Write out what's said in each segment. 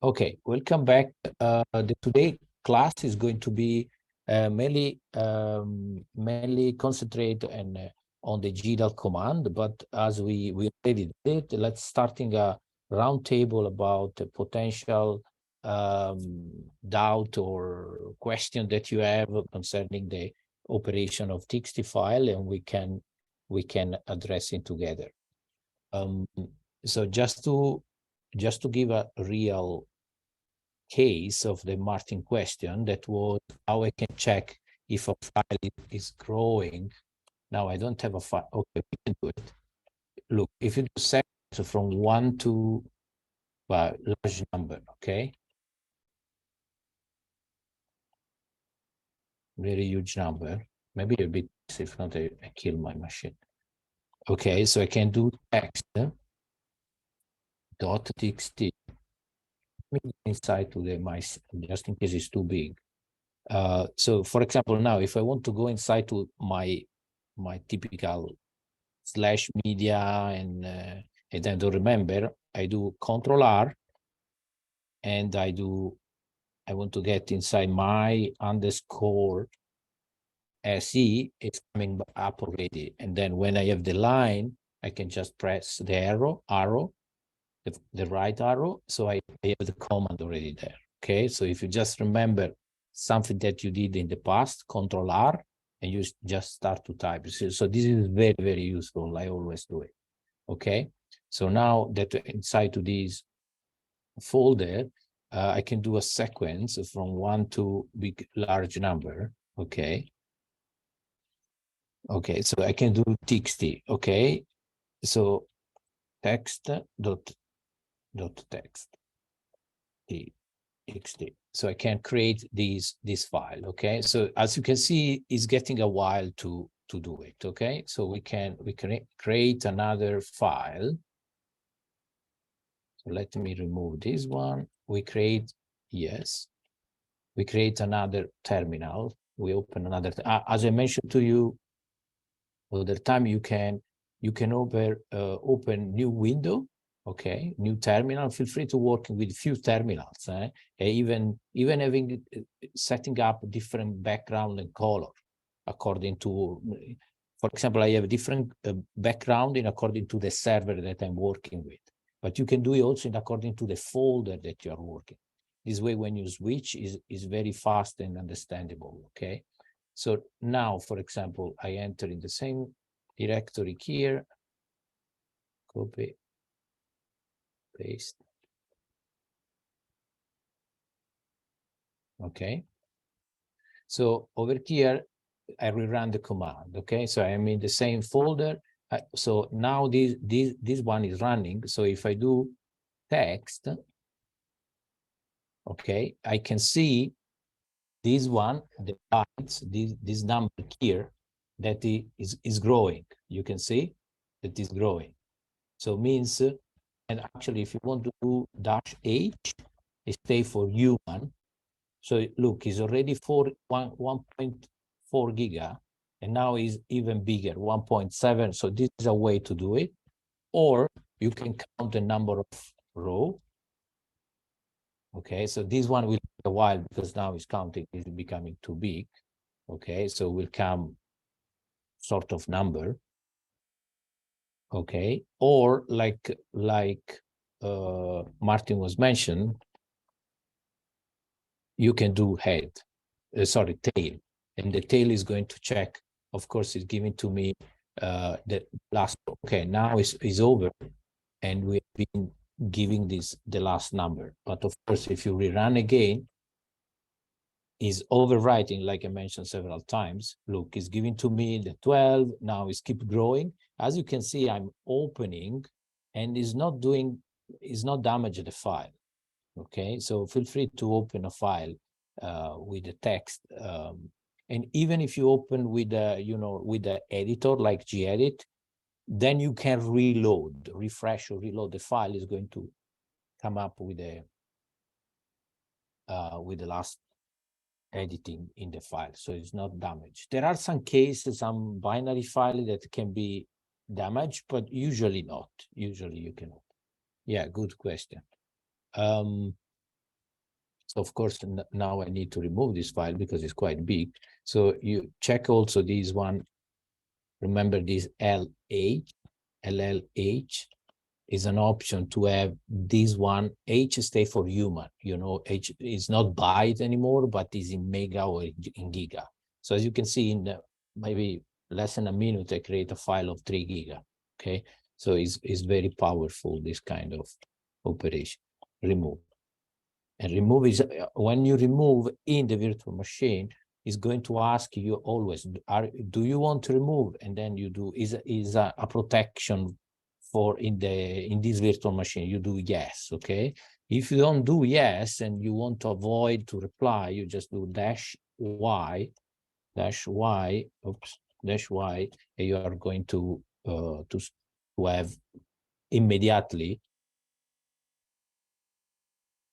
Okay, welcome back. Today class is going to be mainly concentrate on the GDAL command, but as we already did, let's starting a roundtable about a potential doubt or question that you have concerning the operation of txt file, and we can address it together. So just to give a real case of the Martin question, that was how I can check if a file is growing. Now I don't have a file. Okay, we can do it. Look, if you do segments from 1 to a large number, okay? Very huge number. Maybe a bit, if not, I kill my machine. Okay, so I can do text dot txt inside to the my, just in case it's too big. So for example, now if I want to go inside to my typical slash media and I don't remember, I do Control R and I want to get inside my underscore SE, it's coming up already. And then when I have the line, I can just press the arrow, the right arrow. So I have the command already there. Okay, so if you just remember something that you did in the past, Control R, and you just start to type. So this is very, very useful. I always do it. Okay, so now that inside to this folder, I can do a sequence from 1 to big large number. Okay. Okay, so I can do txt. Okay, so text dot text txt. So I can create this file. Okay, so as you can see, it's getting a while to do it. Okay, so we can create another file. So let me remove this one. We create another terminal. We open another. As I mentioned to you, other time you can open new window. Okay, new terminal. Feel free to work with few terminals. Even having setting up different background and color according to, for example, I have a different background in according to the server that I'm working with. But you can do it also in according to the folder that you are working. This way, when you switch, is very fast and understandable. Okay, so now, for example, I enter in the same directory here, copy, paste. Okay, so over here, I rerun the command. Okay, so I'm in the same folder. So now this one is running. So if I do text, okay, I can see this one, the bytes, this number here, that is growing. You can see that is growing. So means, and actually, if you want to do -H, it stay for human. So look, it's already 1.4 giga, and now is even bigger, 1.7. So this is a way to do it. Or you can count the number of row. Okay, so this one will take a while because now it's counting, is becoming too big. Okay, so will come sort of number. Okay, or like Martin was mentioned, you can do head, tail, and the tail is going to check. Of course, it's giving to me the last. Okay, now is over, and we've been giving this the last number. But of course, if you rerun again, is overwriting, like I mentioned several times. Look, it's giving to me the 12. Now it's keep growing. As you can see, I'm opening, and is not damaging the file. Okay, so feel free to open a file with the text, and even if you open with the editor like gedit, then you can refresh or reload the file. Is going to come up with the last editing in the file, so it's not damaged. There are some cases, some binary file that can be damaged, but usually not. Usually you cannot. Yeah, good question. So of course, now I need to remove this file because it's quite big. So you check also this one. Remember this LH is an option to have this one. H stay for human, you know, H is not byte anymore, but is in mega or in giga. So as you can see, in maybe less than a minute, I create a file of 3 giga. Okay, so it's very powerful, this kind of operation. Remove. And remove is when you remove in the virtual machine, is going to ask you always, do you want to remove? And then you do is a protection for in this virtual machine. You do yes, okay. If you don't do yes and you want to avoid to reply, you just do -y, oops, -y, and you are going to have immediately,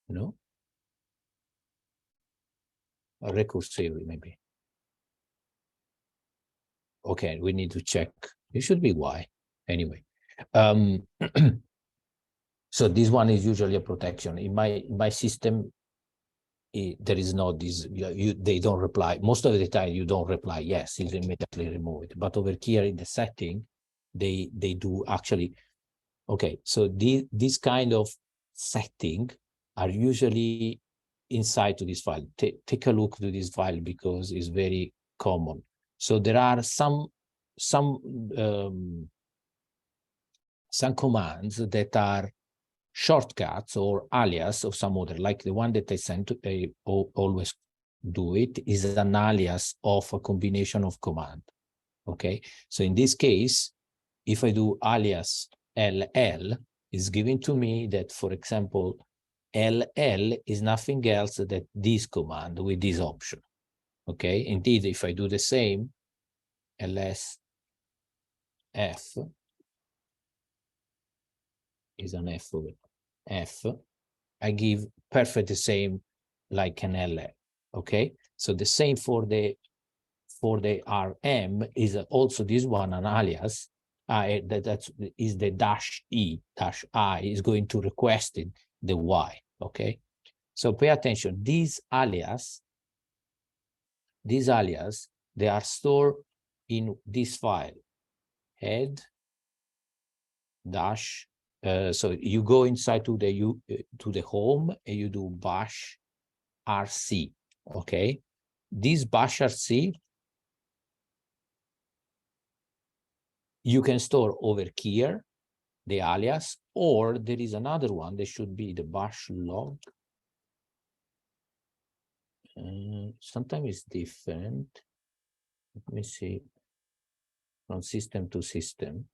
you know, recursively maybe. Okay, we need to check. It should be Y anyway. So this one is usually a protection. In my system, there is no this. They don't reply. Most of the time, you don't reply yes. You immediately remove it. But over here in the setting, they do actually. Okay, so this kind of setting are usually inside to this file. Take a look to this file because it's very common. So there are some commands that are shortcuts or alias of some other, like the one that I sent to always do it is an alias of a combination of command. Okay, so in this case, if I do alias LL, is giving to me that, for example, LL is nothing else than this command with this option. Okay, indeed, if I do the same, ls f is an f over f, I give perfect the same like an LL. Okay, so the same for the RM is also this one, an alias. That is the -I is going to request it, the Y. Okay, so pay attention. These alias, they are stored in this file, head dash. So you go inside to the home and you do bash rc. Okay, this bash rc you can store over here the alias, or there is another one that should be the bash log. Sometimes it's different. Let me see. From system to system.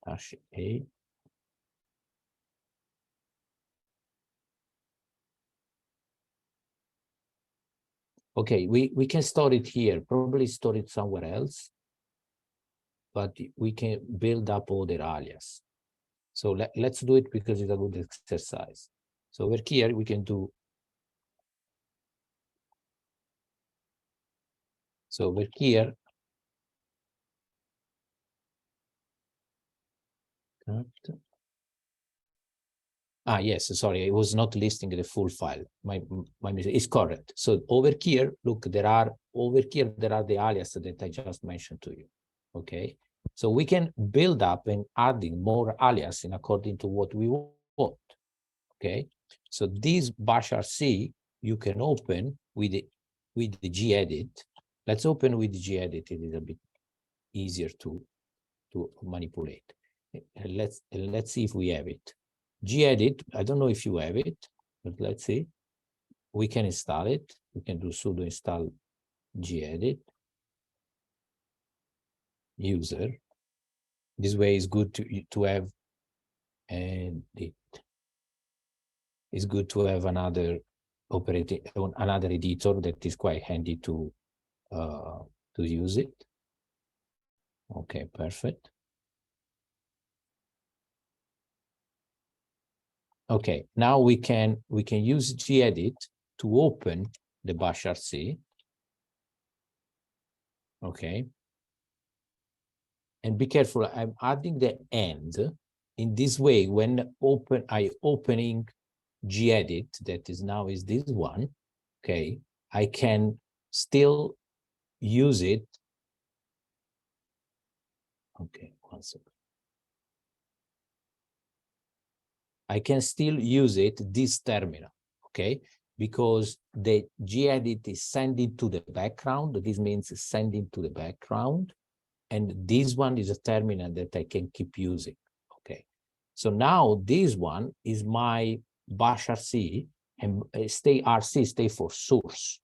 -a. Okay, we can store it here. Probably store it somewhere else, but we can build up other alias. So let's do it because it's a good exercise. So over here we can do. So over here, yes, sorry, I was not listing the full file. My mistake is correct. So over here, look, there are the alias that I just mentioned to you. Okay, so we can build up and adding more alias in according to what we want. Okay, so this bash rc you can open with the gedit. Let's open with gedit. It is a bit easier to manipulate. Let's see if we have it. Gedit, I don't know if you have it, but let's see. We can install it. We can do sudo install gedit user. This way is good to have, and it's good to have another another editor that is quite handy to use it. Okay, perfect. Okay, now we can use gedit to open the bash rc. Okay, and be careful. I'm adding the end in this way. When opening gedit that is now is this one, okay, I can still use it. Okay, one second. I can still use it, this terminal, okay? Because the gedit is sending to the background. This means sending to the background. And this one is a terminal that I can keep using, okay? So now this one is my bash RC, and stay RC, stay for source.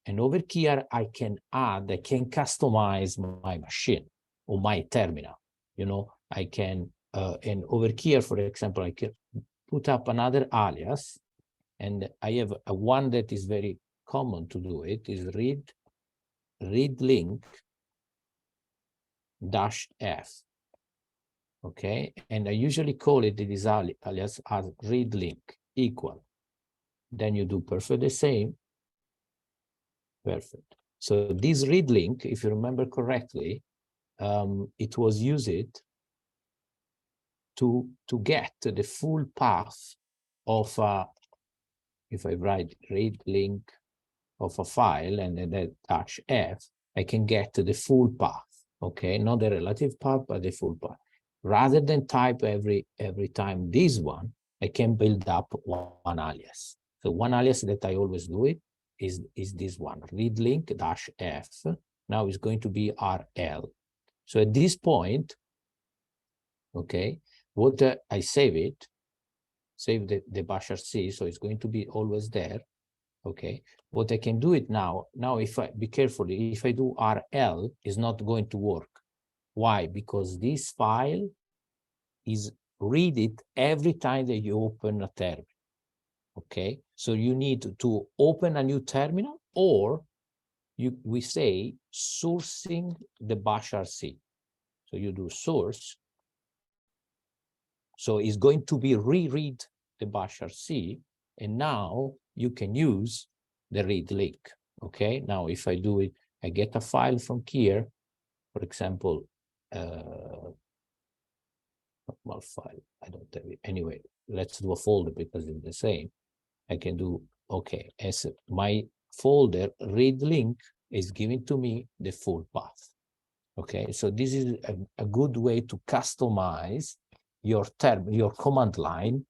And over here, I can customize my machine or my terminal. You know, I can, and over here, for example, I can put up another alias, and I have a one that is very common to do it is read link -f. Okay, and I usually call it this alias as read link equal. Then you do perfect the same. Perfect. So this read link, if you remember correctly, it was used to get the full path of if I write read link of a file and then that -f, I can get the full path. Okay, not the relative path, but the full path. Rather than type every time this one, I can build up one alias. So one alias that I always do it is this one, read link -f. Now it's going to be RL. So at this point, okay, what I save it, save the bash RC, so it's going to be always there. Okay, what I can do it now, if I be careful, if I do RL, is not going to work. Why? Because this file is read it every time that you open a terminal. Okay, so you need to open a new terminal, or we say sourcing the bash RC. So you do source. So it's going to be reread the bash RC, and now you can use the read link. Okay, now if I do it, I get a file from here, for example, well, file, I don't have it. Anyway, let's do a folder because it's the same. I can do, okay, as my folder read link is giving to me the full path. Okay, so this is a good way to customize your command line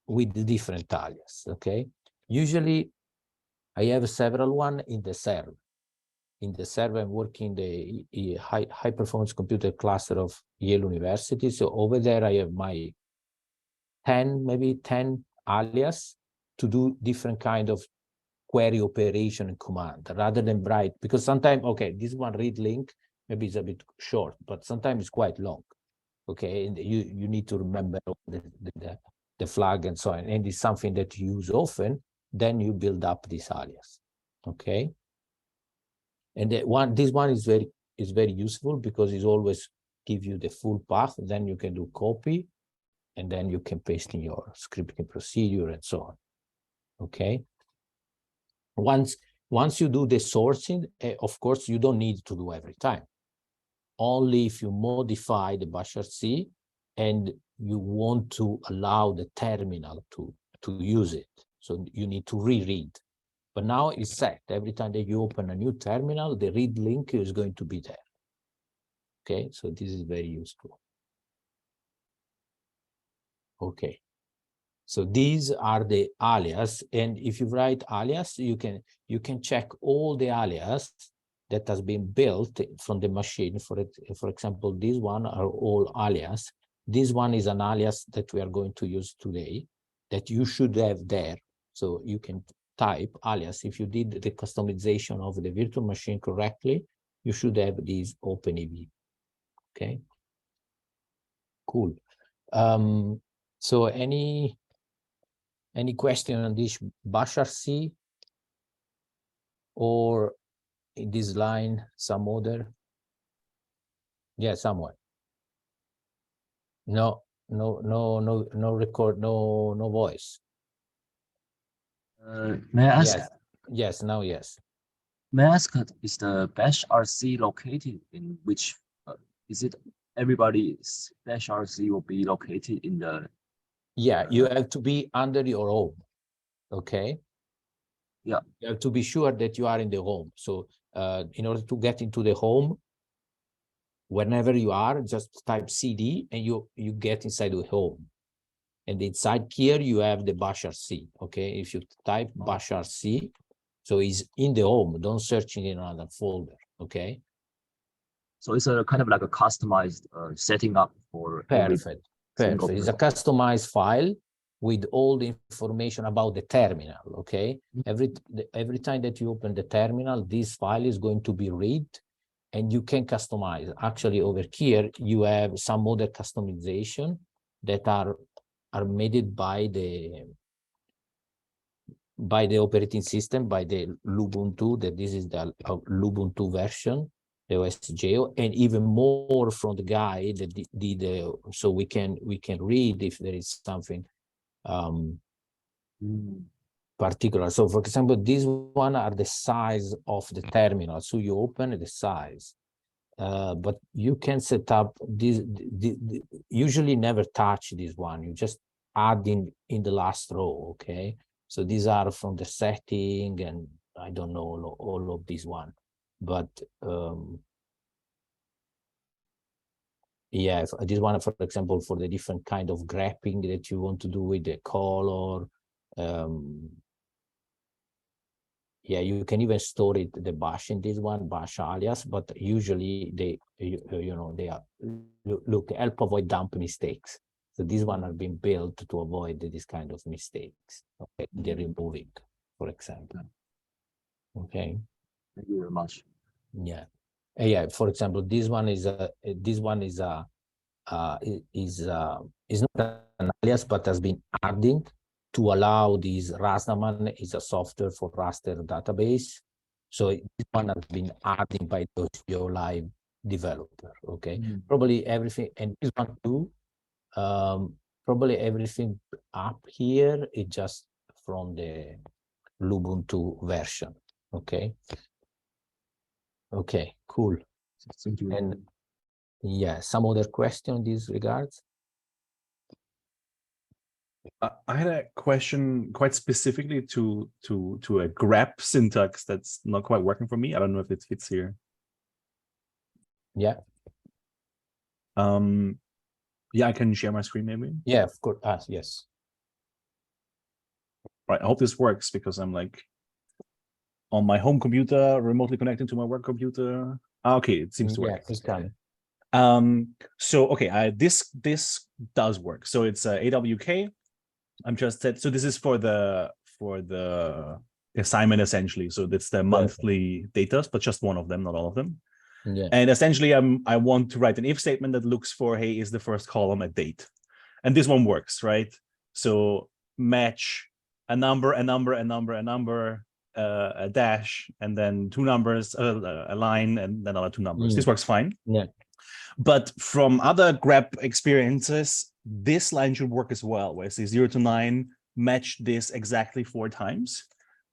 with the different alias. Okay, usually I have several one in the server. In the server, I'm working the high performance computer cluster of Yale University. So over there, I have my 10, maybe 10 alias to do different kind of query operation and command rather than write, because sometimes, okay, this one read link, maybe it's a bit short, but sometimes it's quite long. Okay, and you need to remember the flag and so on, and it's something that you use often, then you build up this alias. Okay, and this one is very useful because it always give you the full path. Then you can do copy, and then you can paste in your scripting procedure and so on. Okay. Once you do the sourcing, of course, you don't need to do every time. Only if you modify the bash RC and you want to allow the terminal to use it. So you need to reread. But now it's set. Every time that you open a new terminal, the read link is going to be there. Okay, so this is very useful. Okay. So these are the alias, and if you write alias, you can check all the alias that has been built from the machine. For example, this one are all alias. This one is an alias that we are going to use today that you should have there. So you can type alias. If you did the customization of the virtual machine correctly, you should have these OpenEV. Okay, cool. So any question on this bash RC, or in this line some other? Yeah, someone. No record, no voice. May I ask? Yes, now yes. May I ask, is the bash RC located in which? Is it everybody's bash RC will be located in the? Yeah, you have to be under your home. okay? Yeah. You have to be sure that you are in the home. So in order to get into the home, whenever you are, just type CD and you get inside the home. And inside here, you have the #C, okay? If you type #C, so it's in the home, don't search in another folder, okay? So it's a kind of like a customized setting up for every Perfect. single It's a person. customized file with all the information about the terminal, okay? Every time that you open the terminal, this file is going to be read and you can customize. Actually, over here, you have some other customization that are made by the operating system, by the Lubuntu, that this is the Lubuntu version, the OSGeo, and even more from the guy that did so we can read if there is something particular. So for example, these one are the size of the terminal. So you open the size. But you can set up this, usually never touch this one. You just add in the last row, okay? So these are from the setting, and I don't know all of these one, but yeah, this one, for example, for the different kind of graphing that you want to do with the color, yeah, you can even store it, the bash in this one, bash alias, but usually they, you know, they are, look, help avoid dump mistakes. So these one are being built to avoid this kind of mistakes. Okay, they're removing, for example. Okay. Thank you very much. Yeah. Yeah. For example, this one is not an alias, but has been adding to allow this. Rastaman is a software for raster database. So this one has been added by the OGR Live developer. Okay, probably everything, and this one too. Probably everything up here is just from the Lubuntu version. Okay. Okay. Cool. Thank you. And yeah, some other question in these regards. I had a question quite specifically to a grep syntax that's not quite working for me. I don't know if it fits here. Yeah. Yeah, I can share my screen maybe. Yeah, of course. Yes. Right. I hope this works because I'm like on my home computer, remotely connecting to my work computer. Okay, it seems to work. Yeah, it's coming. So okay, this does work. So it's AWK. I'm just set. So this is for the assignment essentially. So that's the monthly data, but just one of them, not all of them. Yeah. And essentially, I want to write an if statement that looks for, hey, is the first column a date? And this one works, right? So match a number, a number, a number, a number, a dash, and then two numbers, a line, and then another two numbers. This works fine. Yeah. But from other grep experiences, this line should work as well, where it says 0 to 9, match this exactly 4 times.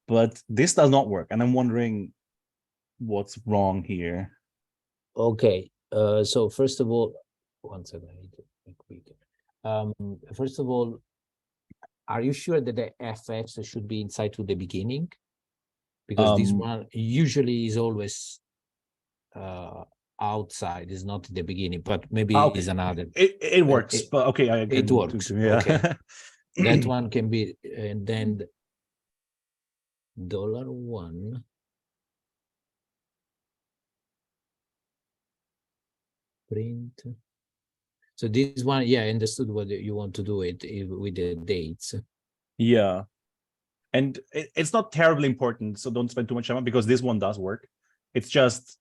But this does not work. And I'm wondering what's wrong here. Okay. So first of all, one second, I need to be quick. First of all, are you sure that the FX should be inside to the beginning? Because this one usually is always outside, is not the beginning, but maybe okay. It's another. It works, but okay, I agree. It works. Yeah. Okay. That one can be, and then $1. Print. So this one, yeah, I understood what you want to do it with the dates. Yeah. And it's not terribly important, so don't spend too much time because this one does work. It's just,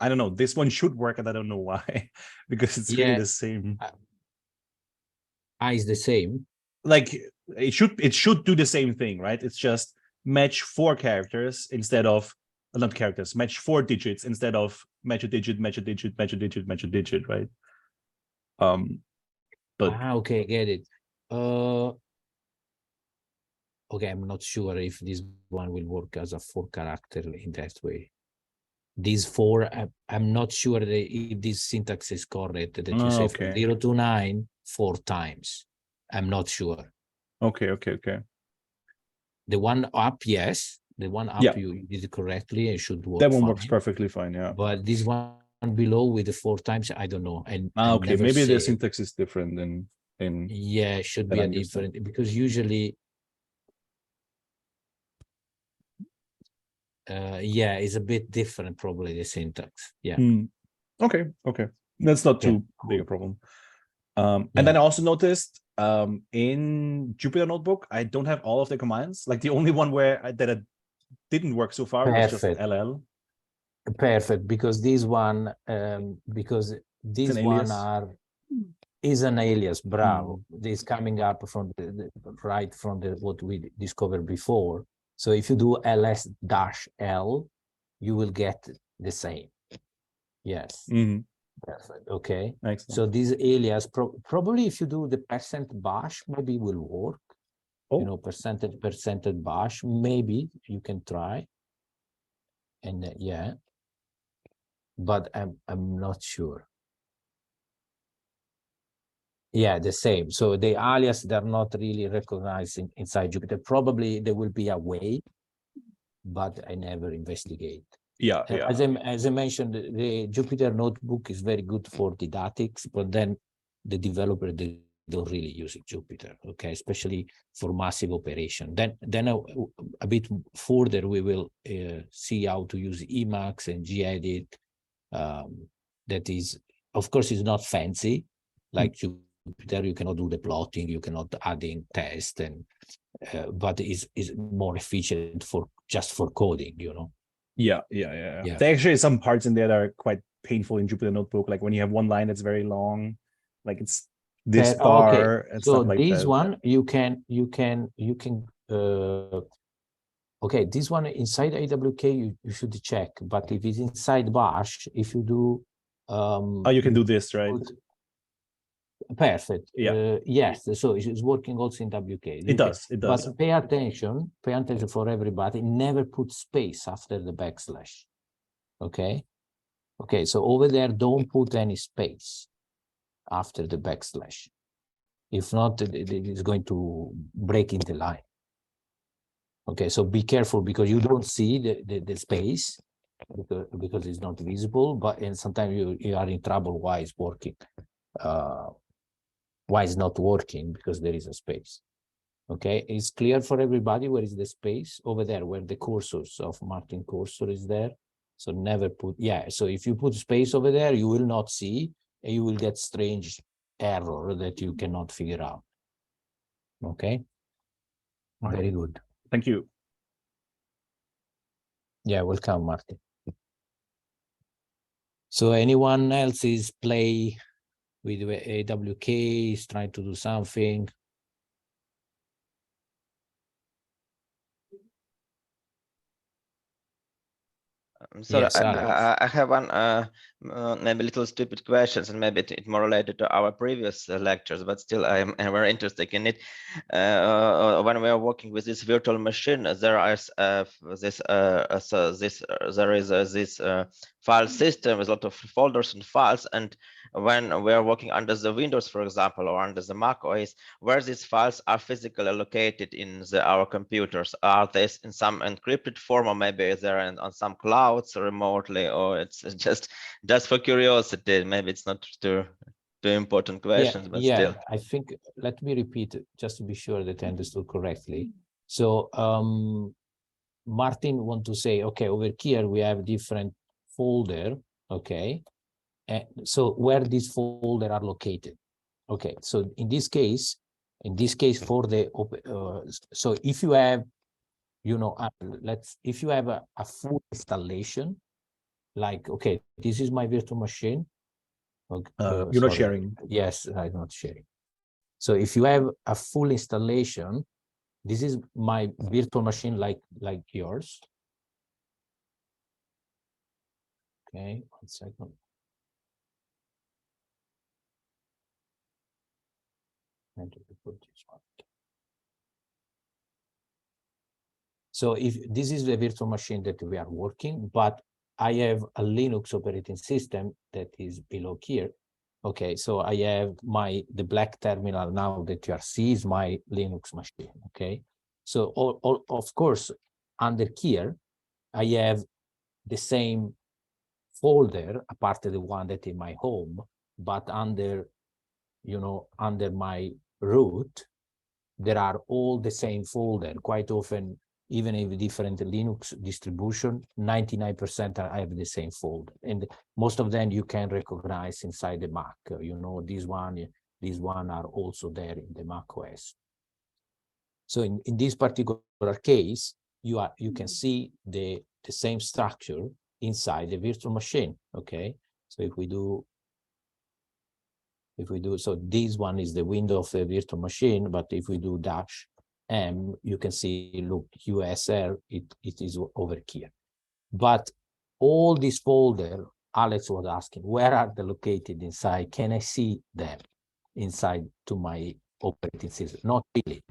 I don't know, this one should work and I don't know why, because it's really the same. It's the same. Like it should do the same thing, right? It's just match 4 characters instead of, not characters, match 4 digits instead of match a digit, match a digit, match a digit, match a digit, right? But okay, get it. Okay, I'm not sure if this one will work as a 4 character in that way. These 4, I'm not sure if this syntax is correct, that you say from 0 to 9 4 times. I'm not sure. Okay. The one up, yes. The one up, Yeah. you did it correctly. It should work. That one fine. works perfectly fine. Yeah. But this one below with the 4 times, I don't know. And Okay, maybe the syntax is different in yeah, it should be a different, because usually yeah, it's a bit different, probably the syntax. Yeah. Okay, that's not too big a problem. And then I also noticed in Jupyter Notebook, I don't have all of the commands. Like the only one that didn't work so far was just LL. Perfect, because this one, is an alias. Bravo. This coming up from right from what we discovered before. So if you do ls-l, you will get the same. Yes. Perfect. Okay. Excellent. So this alias, probably if you do the %bash, maybe it will work. You know, percentage bash, maybe you can try. And yeah, but I'm not sure. Yeah, the same. So the alias, they're not really recognized inside Jupyter. Probably there will be a way, but I never investigate. Yeah. As I mentioned, the Jupyter Notebook is very good for didactics, but then the developer, they don't really use Jupyter, okay, especially for massive operation. Then a bit further, we will see how to use Emacs and gedit. That is, of course, is not fancy like Jupyter. You cannot do the plotting, you cannot add in tests, and but is more efficient for just for coding, you know. Yeah. There actually is some parts in there that are quite painful in Jupyter Notebook. Like when you have one line that's very long, like it's this bar and so stuff like this that. one you can okay, this one inside AWK you should check, but if it's inside Bash, if you do you can do this, right? Perfect. Yeah. Yes, so it's working also in WK. It does. But pay attention for everybody. Never put space after the backslash. Okay. Okay. So over there, don't put any space after the backslash. If not, it is going to break in the line. Okay. So be careful, because you don't see the space because it's not visible. But and sometimes you are in trouble. Why it's working? Why it's not working? Because there is a space. Okay, it's clear for everybody where is the space over there, where the cursors of Martin cursor is there. So never put, so if you put space over there, you will not see, and you will get strange error that you cannot figure out. Okay, very good. Thank you. Yeah, welcome, Martin. So anyone else is play with AWK, is trying to do something? I'm sorry, Yes, I have one maybe little stupid questions, and maybe it more related to our previous lectures, but still I'm very interested in it. When we are working with this virtual machine, there is this file system with a lot of folders and files, and when we are working under the Windows, for example, or under the Mac OS, where these files are physically located in our computers, are they in some encrypted form, or maybe they're on some clouds remotely, or it's just for curiosity? Maybe it's not too important questions, but still. I think, let me repeat it just to be sure that I understood correctly. So Martin want to say, okay, over here we have different folder, okay, and so where these folder are located. Okay, so in this case for the so if you have, you know, if you have a full installation, like, okay, this is my virtual machine. Okay, you're not sharing. Yes, I'm not sharing. So if you have a full installation, this is my virtual machine, like yours. Okay, 1 second. So if this is the virtual machine that we are working, but I have a Linux operating system that is below here. Okay, so I have the black terminal now that you are seeing is my Linux machine. Okay, So of course, under here, I have the same folder, apart from the one that in my home, but under, you know, under my root, there are all the same folder. Quite often, even if different Linux distribution, 99% I have the same folder. And most of them you can recognize inside the Mac. You know, these one are also there in the Mac OS. So in this particular case, you can see the same structure inside the virtual machine. Okay, so if we do, so this one is the window of the virtual machine, but if we do -M, you can see, look, USR, it is over here. But all this folder, Alex was asking, where are they located inside? Can I see them inside to my operating system? Not really,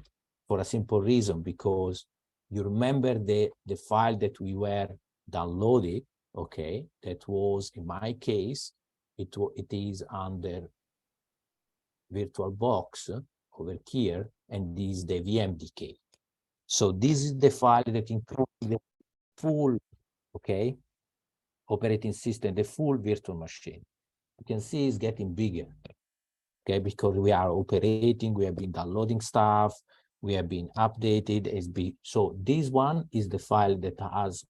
for a simple reason, because you remember the file that we were downloading, okay, that was, in my case, it is under VirtualBox over here, and this is the VMDK. So this is the file that includes the full, okay, operating system, the full virtual machine. You can see it's getting bigger, okay, because we are operating, we have been downloading stuff, we have been updated. So this one is the file that has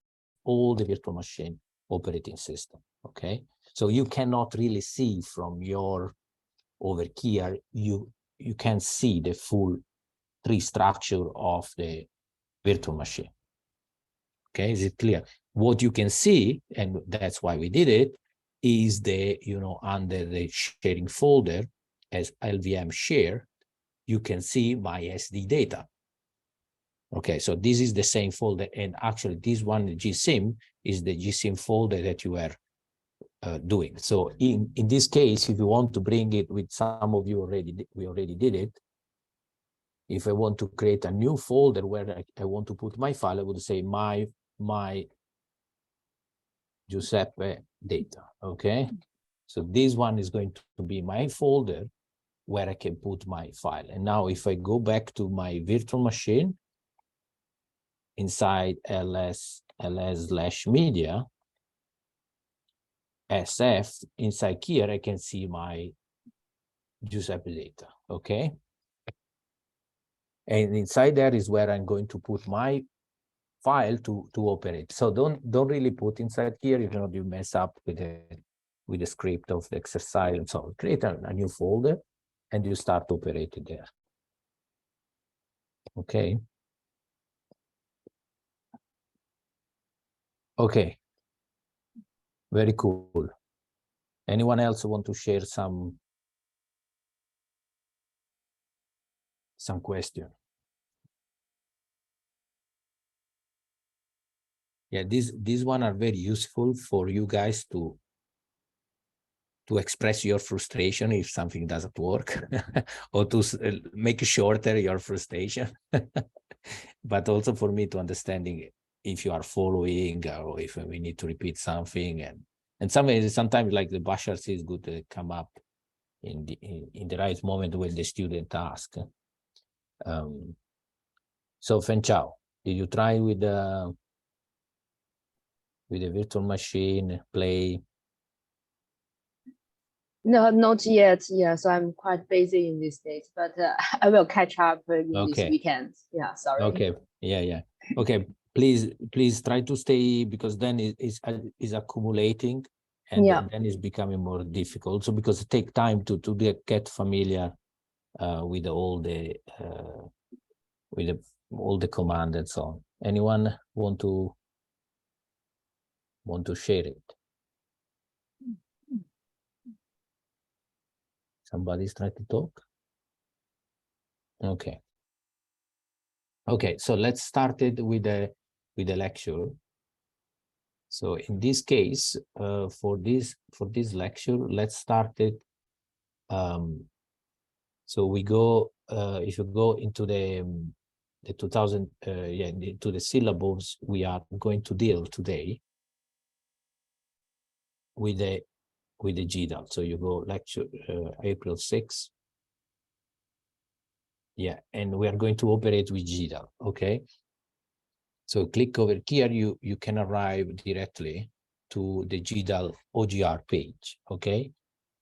all the virtual machine operating system, okay? So you cannot really see from your, over here, you can see the full tree structure of the virtual machine. Okay, is it clear? What you can see, and that's why we did it, is the, you know, under the sharing folder as LVM share, you can see my SD data. Okay, so this is the same folder, and actually this one, the GSIM, is the GSIM folder that you were doing. So in this case, if you want to bring it with some of you already, we already did it. If I want to create a new folder where I want to put my file, I would say my Giuseppe data, okay? So this one is going to be my folder where I can put my file. And now if I go back to my virtual machine, inside ls/media, SF, inside here, I can see my Giuseppe data, okay? And inside there is where I'm going to put my file to operate. So don't really put inside here, if not you mess up with the script of the exercise and so on. Create a new folder and you start operating there. Okay. Okay. Very cool. Anyone else want to share some question? Yeah, these one are very useful for you guys to express your frustration if something doesn't work, or to make shorter your frustration, but also for me to understanding if you are following or if we need to repeat something. And sometimes like the Bashar is good to come up in the right moment when the student asks. So Fen Chao, did you try with the virtual machine play? No, not yet. Yeah, so I'm quite busy in these days, but I will catch up in this weekend. Yeah, sorry. Okay. Yeah. Okay. Please try to stay, because then it is accumulating, and then it's becoming more difficult. So because it takes time to get familiar with all the command and so on. Anyone want to share it? Somebody's trying to talk. Okay. So let's start it with the lecture. So in this case, for this lecture, let's start it. So we go, if you go into the 2000, into the syllables, we are going to deal today with the GDAL. So you go lecture April 6. Yeah, and we are going to operate with GDAL, okay? So click over here, you can arrive directly to the GDAL OGR page, okay?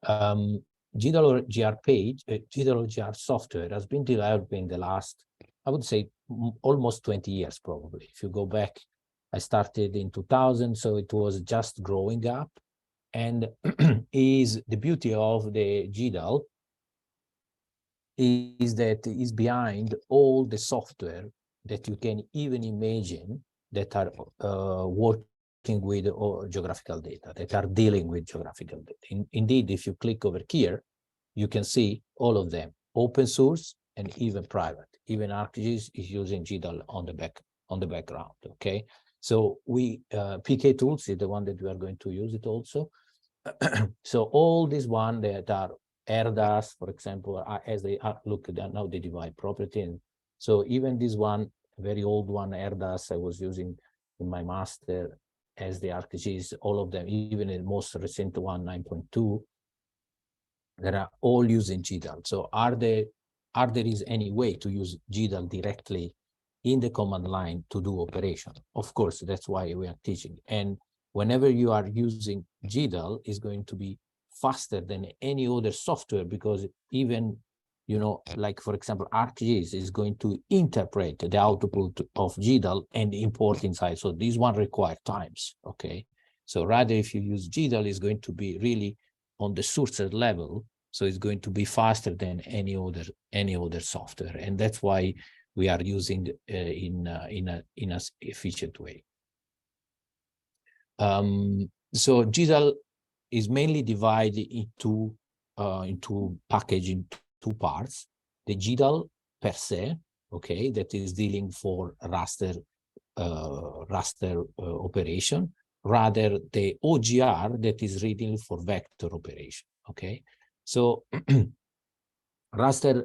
GDAL OGR page, GDAL OGR software has been developed in the last, I would say, almost 20 years, probably. If you go back, I started in 2000, so it was just growing up. And is the beauty of the GDAL is that is behind all the software that you can even imagine that are working with geographical data, that are dealing with geographical data. Indeed, if you click over here, you can see all of them, open source and even private. Even ArcGIS is using GDAL on the background, okay? So we, PK Tools is the one that we are going to use it also. So all these one that are AirDAS, for example, as they are, look at now they divide property. And so even this one, very old one, AirDAS, I was using in my master as the ArcGIS, all of them, even the most recent one, 9.2, that are all using GDAL. So are there is any way to use GDAL directly in the command line to do operation? Of course, that's why we are teaching. And whenever you are using GDAL, is going to be faster than any other software, because even, you know, like for example, ArcGIS is going to interpret the output of GDAL and import inside. So these one require times, okay? So rather if you use GDAL, is going to be really on the source level, so it's going to be faster than any other software, and that's why we are using in a efficient way. So GDAL is mainly divided into package in two parts: the GDAL per se, okay, that is dealing for raster operation, rather the OGR that is reading for vector operation, okay? So raster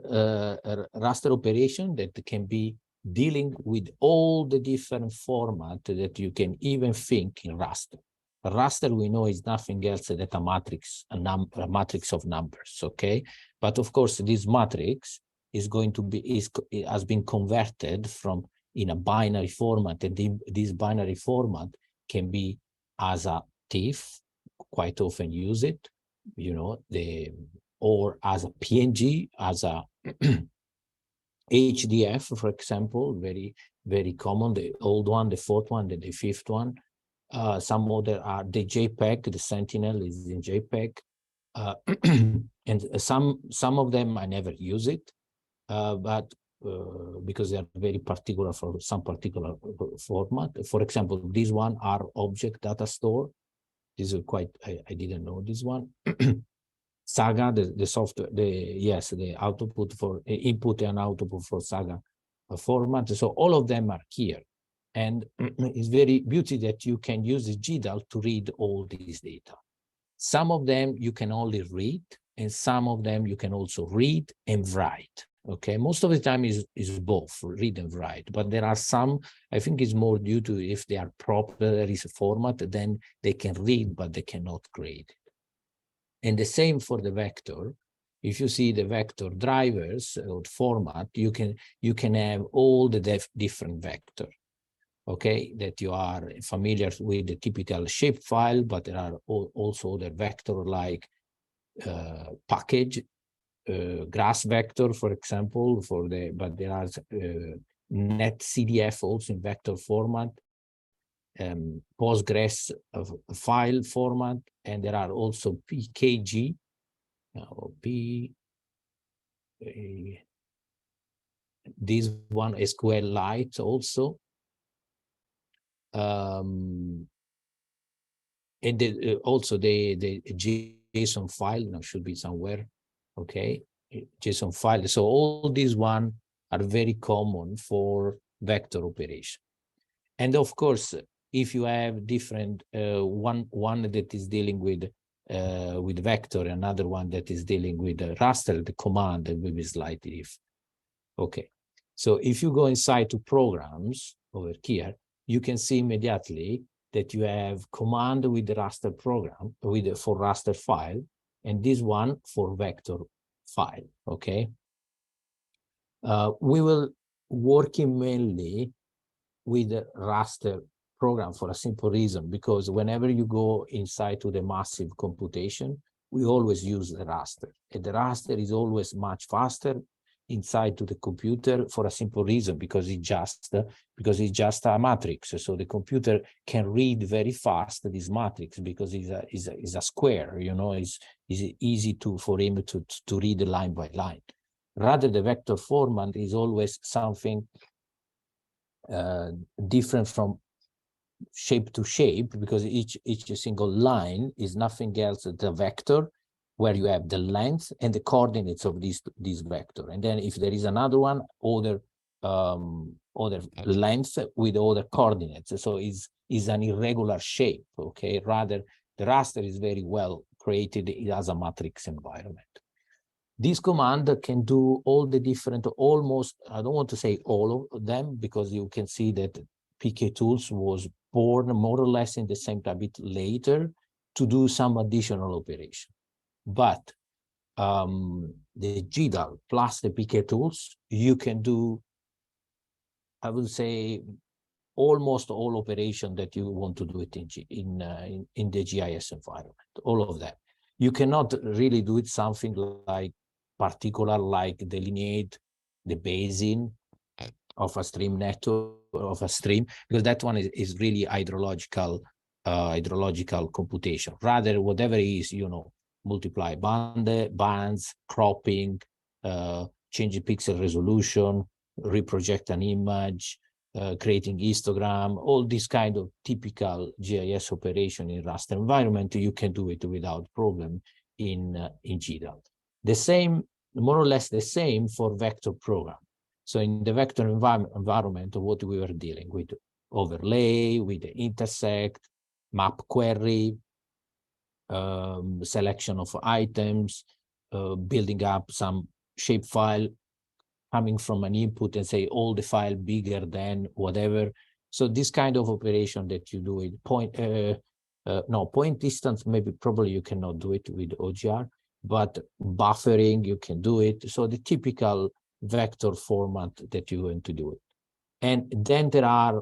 operation that can be dealing with all the different formats that you can even think in raster. A raster, we know, is nothing else than a matrix, a matrix of numbers, okay? But of course, this matrix is going to be, has been converted from in a binary format, and this binary format can be as a TIFF, quite often use it, you know, or as a PNG, as a HDF, for example, very, very common, the old one, the fourth one, the fifth one. Some other are the JPEG, the Sentinel is in JPEG. And some of them I never use it, but because they are very particular for some particular format. For example, this one are object data store. This is quite, I didn't know this one. Saga, the software, the output for input and output for Saga format. So all of them are here. And it's very beauty that you can use the GDAL to read all these data. Some of them you can only read, and some of them you can also read and write. Okay, most of the time is both read and write, but there are some, I think it's more due to if they are proper, there is a format, then they can read, but they cannot grade. And the same for the vector. If you see the vector drivers or format, you can have all the different vector, okay, that you are familiar with the typical shapefile, but there are also other vector like package, grass vector, for example, but there are net CDF also in vector format, Postgres file format, and there are also PKG, or this one SQLite also. And also the JSON file now should be somewhere, okay, JSON file. So all these one are very common for vector operation. And of course, if you have different one that is dealing with vector, another one that is dealing with raster, the command will be slightly different. Okay, so if you go inside to programs over here, you can see immediately that you have command with the raster program for raster file, and this one for vector file. Okay, We will working mainly with the raster program for a simple reason, because whenever you go inside to the massive computation, we always use the raster, and the raster is always much faster inside to the computer for a simple reason, because it's just a matrix. So the computer can read very fast this matrix because it's a square, you know, it's easy for him to read line by line. Rather, the vector format is always something different from shape to shape, because each single line is nothing else than the vector, where you have the length and the coordinates of this vector, and then if there is another one, other length with other coordinates. So is an irregular shape. Okay, rather the raster is very well created as a matrix environment. This command can do all the different, almost, I don't want to say all of them, because you can see that PK Tools was born more or less in the same time, a bit later, to do some additional operation. But the GDAL plus the PK Tools, you can do, I would say, almost all operation that you want to do it in the GIS environment, all of them. You cannot really do it something like particular, like delineate the basin of a stream network, of a stream, because that one is really hydrological computation. Rather, whatever is, you know, multiply bands, cropping, changing pixel resolution, reproject an image, creating histogram, all this kind of typical GIS operation in raster environment, you can do it without problem in GDAL. The same, more or less the same for vector program. So in the vector environment, what we were dealing with, overlay, with the intersect, map query, selection of items, building up some shapefile, coming from an input and say all the file bigger than whatever. So this kind of operation that you do with point distance, maybe probably you cannot do it with OGR, but buffering, you can do it. So the typical vector format that you want to do it. And then there are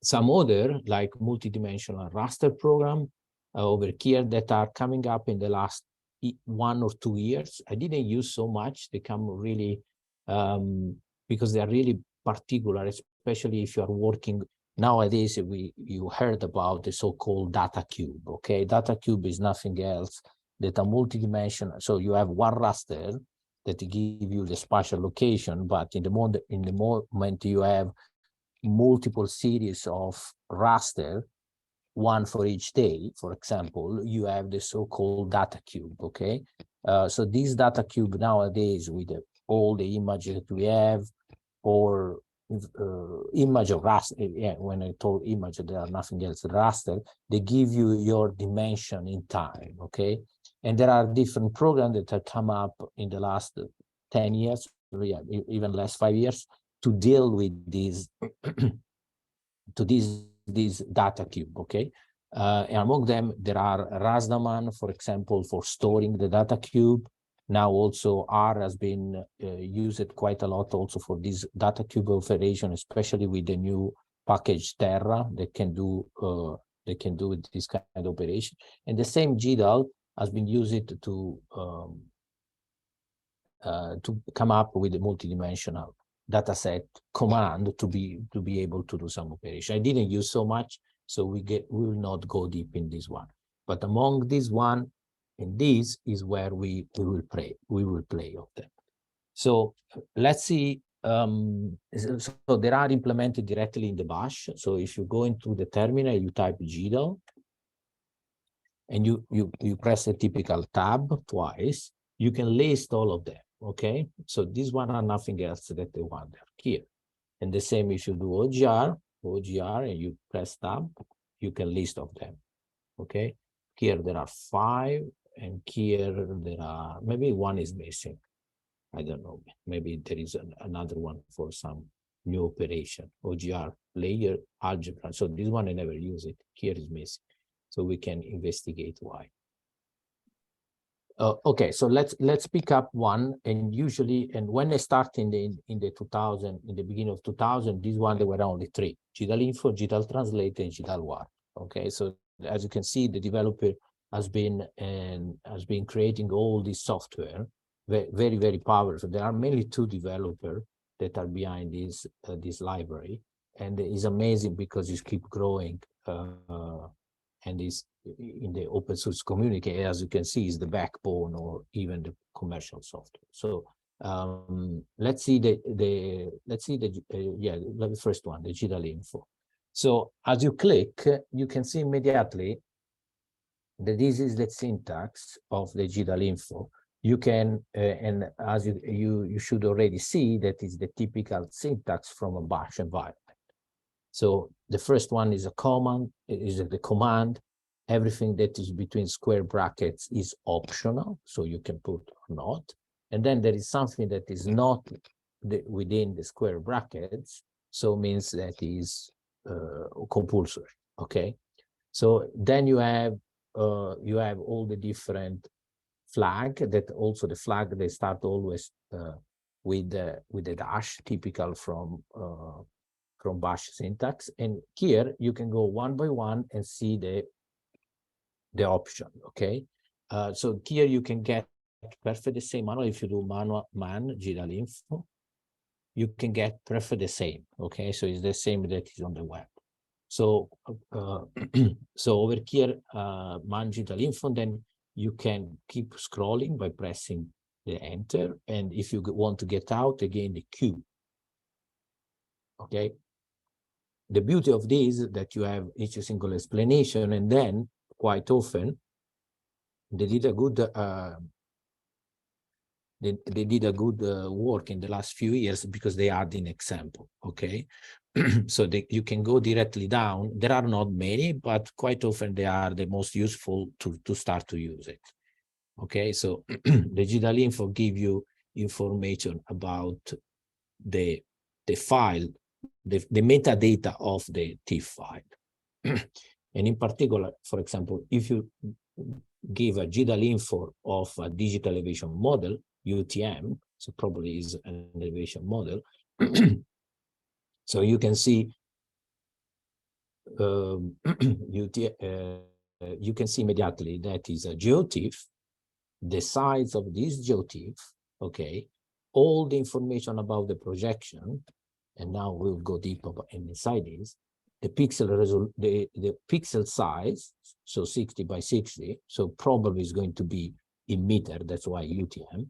some other, like multidimensional raster program over here that are coming up in the last 1 or 2 years. I didn't use so much. They come really, because they are really particular, especially if you are working nowadays. You heard about the so-called data cube. Okay, data cube is nothing else than a multidimensional. So you have one raster that give you the spatial location, but in the moment you have multiple series of raster, one for each day, for example, you have the so-called data cube. Okay, so this data cube nowadays, with all the images that we have, or image of raster, yeah, when I told image, there are nothing else raster, they give you your dimension in time. Okay, and there are different programs that have come up in the last 10 years, yeah, even less, 5 years, to deal with these to this data cube. Okay, and among them there are Rastaman, for example, for storing the data cube. Now also R has been used quite a lot also for this data cube operation, especially with the new package Terra that can do this kind of operation. And the same GDAL has been used to come up with a multidimensional dataset command to be able to do some operation. I didn't use so much, so we will not go deep in this one. But among this one and this is where we will play of them. So let's see. So they are implemented directly in the bash. So if you go into the terminal, you type GDAL, and you press a typical tab twice, you can list all of them. Okay, so these one are nothing else that they want here. And the same if you do OGR, and you press tab, you can list of them. Okay, here there are 5, and here there are, maybe one is missing. I don't know, maybe there is another one for some new operation, OGR, layer, algebra. So this one I never use it, here is missing. So we can investigate why. Okay, so let's pick up one, and usually, and when they start in the 2000, in the beginning of 2000, these one there were only three: GDAL Info, GDAL Translate, and GDAL War. Okay, so as you can see, the developer has been creating all this software, very, very powerful. There are mainly two developers that are behind this library, and it's amazing because it keeps growing. And is in the open source community, as you can see, is the backbone or even the commercial software. So let's see the first one, the GDAL Info. So as you click, you can see immediately that this is the syntax of the GDAL Info. You can and as you should already see that is the typical syntax from a bash environment. So the first one is a command, is the command. Everything that is between square brackets is optional, so you can put or not. And then there is something that is not within the square brackets, so means that is compulsory. Okay. So then you have all the different flag that also the flag they start always with the dash, typical from bash syntax. And here you can go one by one and see the option. Okay, so here you can get perfect the same manual. If you do man GDAL Info, you can get perfect the same. Okay, so it's the same that is on the web. So so over here, man GDAL Info, then you can keep scrolling by pressing the enter, and if you want to get out, again the Q. Okay, the beauty of this is that you have each single explanation, and then quite often they did a good they did a good work in the last few years because they add an example. Okay, so you can go directly down. There are not many, but quite often they are the most useful to start to use it. Okay, so the GDAL Info give you information about the file, the metadata of the TIFF file. And in particular, for example, if you give a GDAL Info of a digital elevation model, UTM, so probably is an elevation model, so you can see you can see immediately that is a GeoTIFF, the size of this GeoTIFF, okay, all the information about the projection, and now we'll go deeper inside this, the pixel size, so 60 by 60, so probably is going to be in meter, that's why UTM.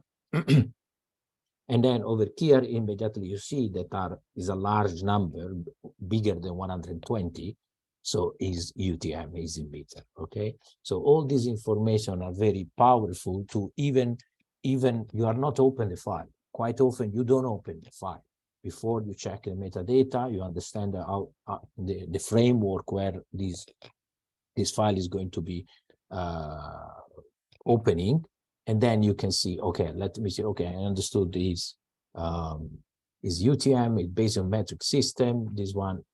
And then over here, immediately you see that is a large number, bigger than 120, so is UTM, is in meter, okay? So all this information are very powerful to even you are not open the file. Quite often you don't open the file. Before you check the metadata, you understand how the framework where this file is going to be opening, and then you can see, okay, let me see, okay, I understood this is UTM, it's based on metric system. This one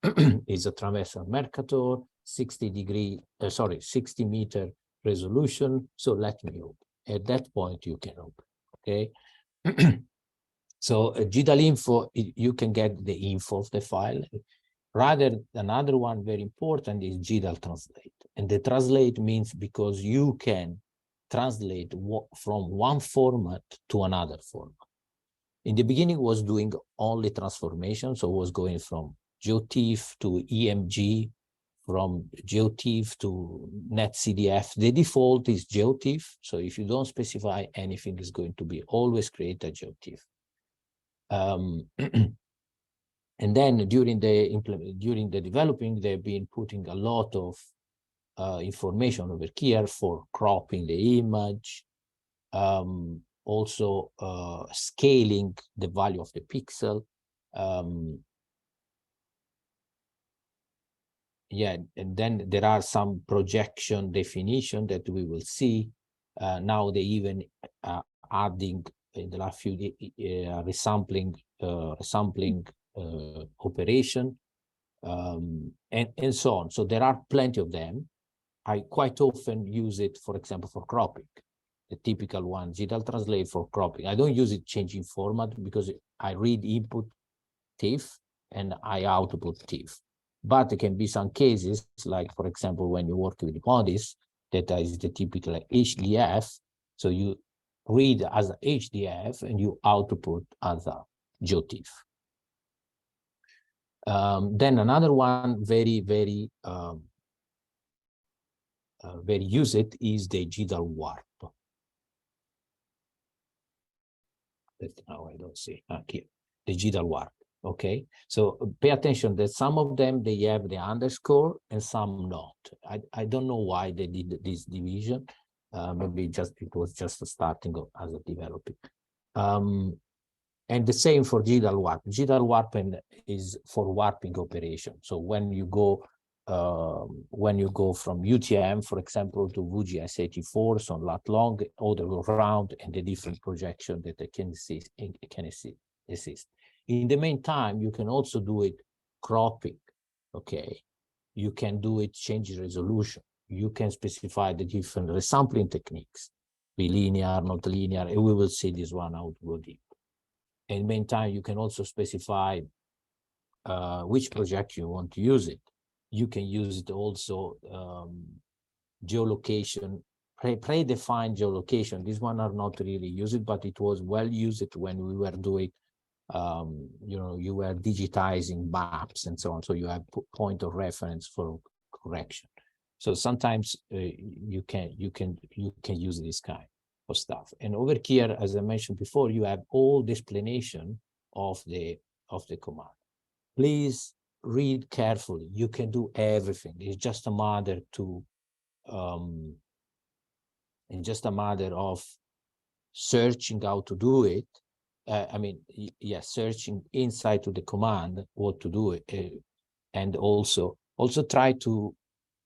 is a transversal Mercator, 60 meter resolution. So let me open. At that point, you can open, okay? So GDAL Info, you can get the info of the file. Rather, another one very important is GDAL Translate. And the translate means because you can translate from one format to another format. In the beginning, was doing only transformation, so it was going from GeoTIFF to EMG, from GeoTIFF to NetCDF. The default is GeoTIFF, so if you don't specify anything, it's going to be always create a GeoTIFF. And then during the developing, they've been putting a lot of information over here for cropping the image, also scaling the value of the pixel. Yeah, and then there are some projection definition that we will see. Now they even adding in the last few resampling operation, and so on. So there are plenty of them. I quite often use it, for example, for cropping. the typical one, GDAL translate for cropping. I don't use it changing format because I read input TIFF and I output TIFF. But there can be some cases, like for example, when you work with bodies, that is the typical HDF. So you read as a HDF and you output as a GeoTIFF. Then another one very used is the GDAL warp. Now I don't see here, the GDAL warp. Okay, so pay attention that some of them, they have the underscore and some not. I don't know why they did this division. Maybe it was just starting as a developing. And the same for GDAL warp. GDAL warping is for warping operation. So when you go from UTM, for example, to VGS84, so lat long, all the way around, and the different projection that they can assist. In the meantime, you can also do it cropping, okay? You can do it change resolution. You can specify the different resampling techniques, be linear, not linear, and we will see this one out go deep. In the meantime, you can also specify which projection you want to use it. You can use it also geolocation, predefined geolocation. These one are not really used, but it was well used when we were doing, you were digitizing maps and so on. So you have point of reference for correction. So sometimes you can use this kind of stuff. And over here, as I mentioned before, you have all the explanation of the command. Please read carefully. You can do everything. It's just a matter of searching how to do it. Searching inside to the command what to do it, and also try to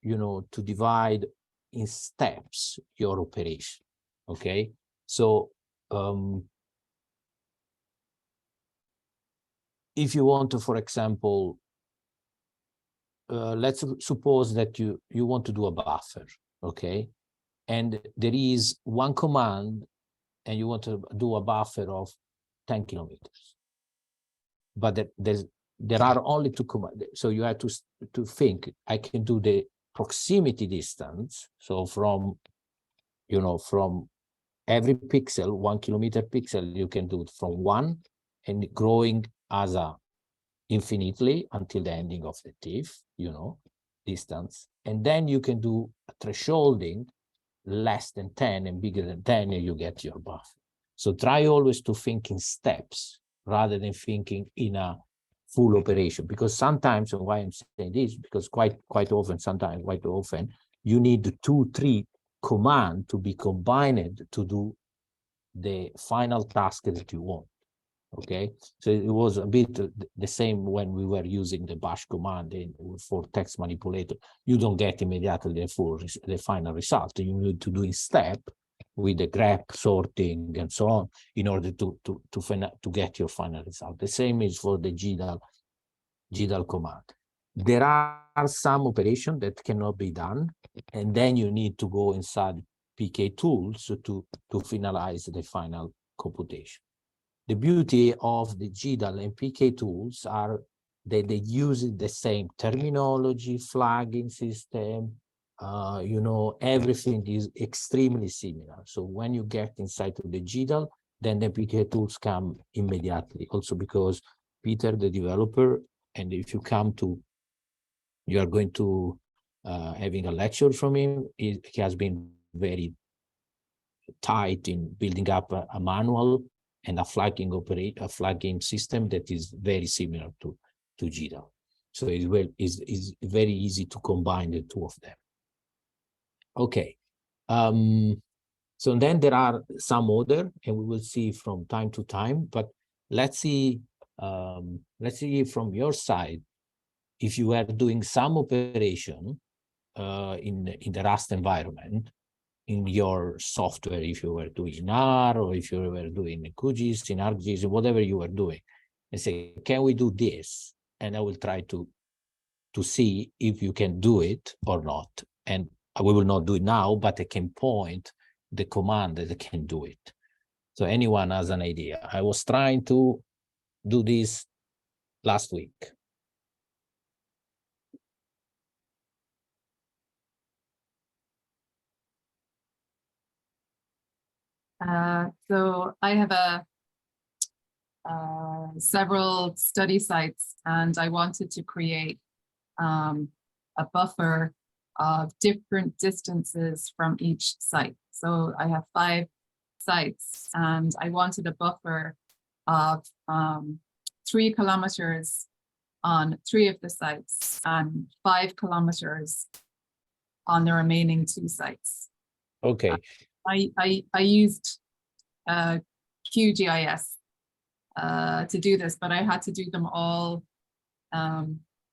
to divide in steps your operation. Okay, so if you want to, for example, let's suppose that you want to do a buffer, okay, and there is one command and you want to do a buffer of 10 kilometers, but there are only two commands. So you have to think, I can do the proximity distance. So from every pixel, 1 kilometer pixel, you can do it from 1 and growing as a infinitely until the ending of the TIFF, distance. And then you can do a thresholding less than 10 and bigger than 10, and you get your buffer. So try always to think in steps rather than thinking in a full operation, because sometimes, and why I'm saying this, because quite often, you need the 2-3 command to be combined to do the final task that you want. Okay, so it was a bit the same when we were using the bash command for text manipulator. You don't get immediately the final result. You need to do in step with the grep sorting and so on in order to get your final result. The same is for the GDAL command. There are some operations that cannot be done, and then you need to go inside PK tools to finalize the final computation. The beauty of the GDAL and PK tools are that they use the same terminology, flagging system, everything is extremely similar. So when you get inside to the GDAL, then the PK tools come immediately. Also because Peter, the developer, and if you are going to having a lecture from him, he has been very tight in building up a manual and a flagging system that is very similar to GDAL. So it's very easy to combine the two of them. Okay. So then there are some other, and we will see from time to time, but let's see from your side, if you are doing some operation in the Rust environment, in your software, if you were doing in R, or if you were doing in QGIS, in ArcGIS, whatever you were doing, and say, can we do this? And I will try to see if you can do it or not. And we will not do it now, but I can point the command that can do it. So anyone has an idea? I was trying to do this last week. So I have several study sites, and I wanted to create a buffer of different distances from each site. So I have 5 sites, and I wanted a buffer of 3 kilometers on 3 of the sites and 5 kilometers on the remaining 2 sites. Okay. I used QGIS to do this, but I had to do them all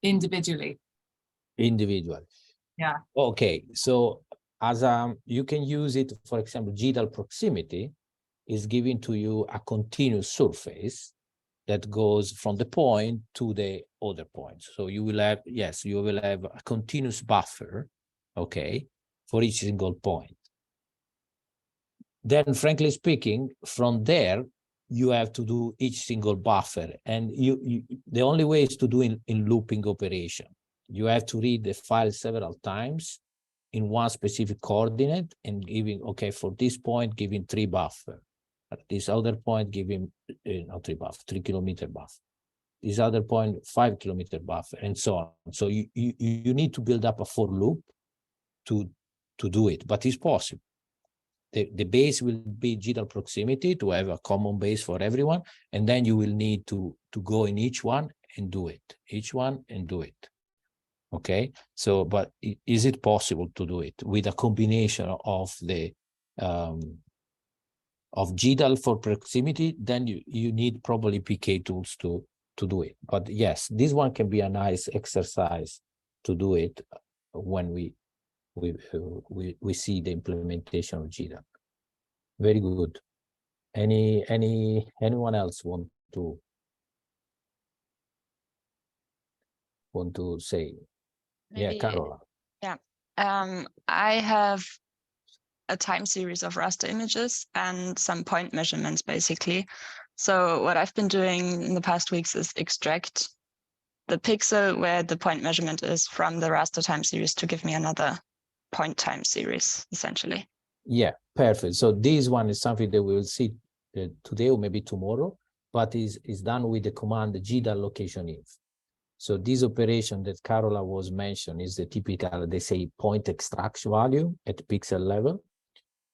individually. Individual. Yeah. Okay. So as you can use it, for example, GDAL proximity is giving to you a continuous surface that goes from the point to the other point. So you will have, yes, you will have a continuous buffer, okay, for each single point. Then, frankly speaking, from there, you have to do each single buffer. And the only way is to do in looping operation. You have to read the file several times in one specific coordinate and giving, okay, for this point, giving 3 buffer. At this other point, giving, not 3 buffer, 3 kilometer buffer. This other point, 5 kilometer buffer, and so on. So you need to build up a for loop to do it, but it's possible. The base will be GDAL proximity to have a common base for everyone, and then you will need to go in each one and do it. Each one and do it. Okay. So, but is it possible to do it with a combination of the of GDAL for proximity? Then you need probably PK tools to do it. But yes, this one can be a nice exercise to do it when we see the implementation of GDAL. Very good. Anyone else want to say? Maybe, yeah, Carola. Yeah, I have a time series of raster images and some point measurements, basically. So what I've been doing in the past weeks is extract the pixel where the point measurement is from the raster time series to give me another point time series, essentially. Yeah, perfect. So this one is something that we will see today or maybe tomorrow, but is done with the command GDAL location inf. So this operation that Carola was mentioned is the typical, they say, point extract value at pixel level.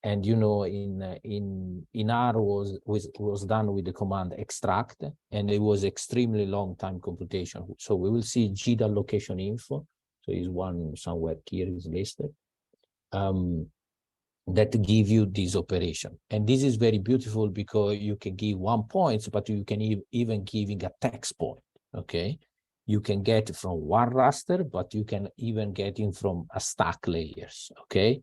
And you know, in R was done with the command extract, and it was extremely long time computation. So we will see GDAL location info. So is one somewhere here is listed. That give you this operation. And this is very beautiful because you can give 1 point, but you can even giving a text point, okay? You can get from one raster, but you can even get in from a stack layers, okay?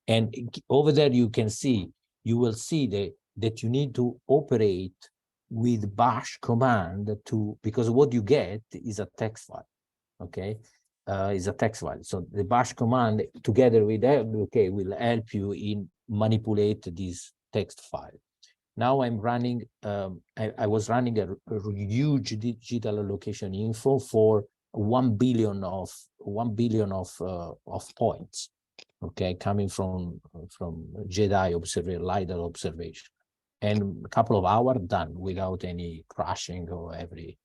And over there you will see that you need to operate with bash command because what you get is a text file, okay? Is a text file. So the bash command together with that, okay, will help you in manipulate this text file. Now I'm running, I was running a huge GDAL location info for 1 billion of points, okay, coming from GDAL observation, LiDAR observation, and a couple of hours done without any crashing or every.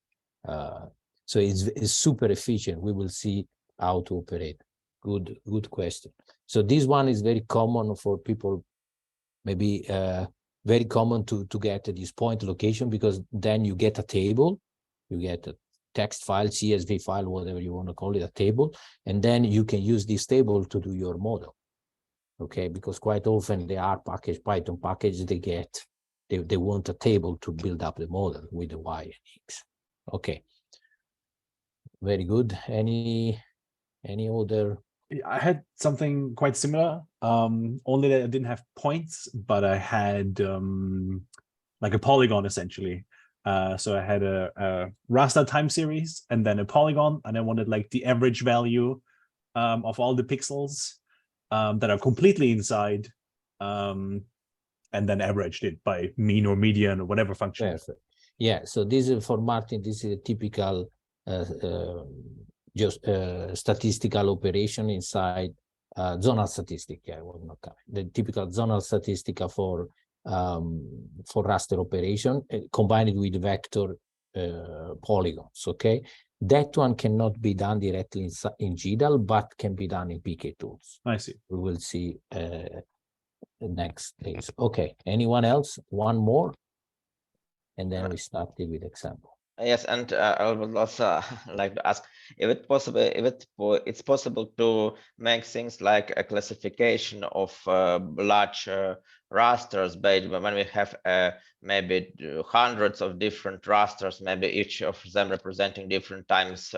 So it's super efficient. We will see how to operate. Good question. So this one is very common for people, maybe very common to get this point location, because then you get a table, you get a text file, CSV file, whatever you want to call it, a table, and then you can use this table to do your model. Okay, because quite often the R package, Python package, they want a table to build up the model with the Y and X. Okay. Very good. Any other? I had something quite similar, only that I didn't have points, but I had like a polygon essentially. So I had a raster time series and then a polygon, and I wanted like the average value of all the pixels that are completely inside and then averaged it by mean or median or whatever function. Perfect. Yeah, so this is for Martin, this is a typical just statistical operation inside zonal statistic. Yeah, well, not the typical zonal statistic for raster operation combined with vector polygons. Okay, that one cannot be done directly in GDAL, but can be done in PK tools. I see. We will see next days. Okay, anyone else? One more, and then we started with example. Yes, and I would also like to ask if it's possible to make things like a classification of large rasters based when we have maybe hundreds of different rasters, maybe each of them representing different times,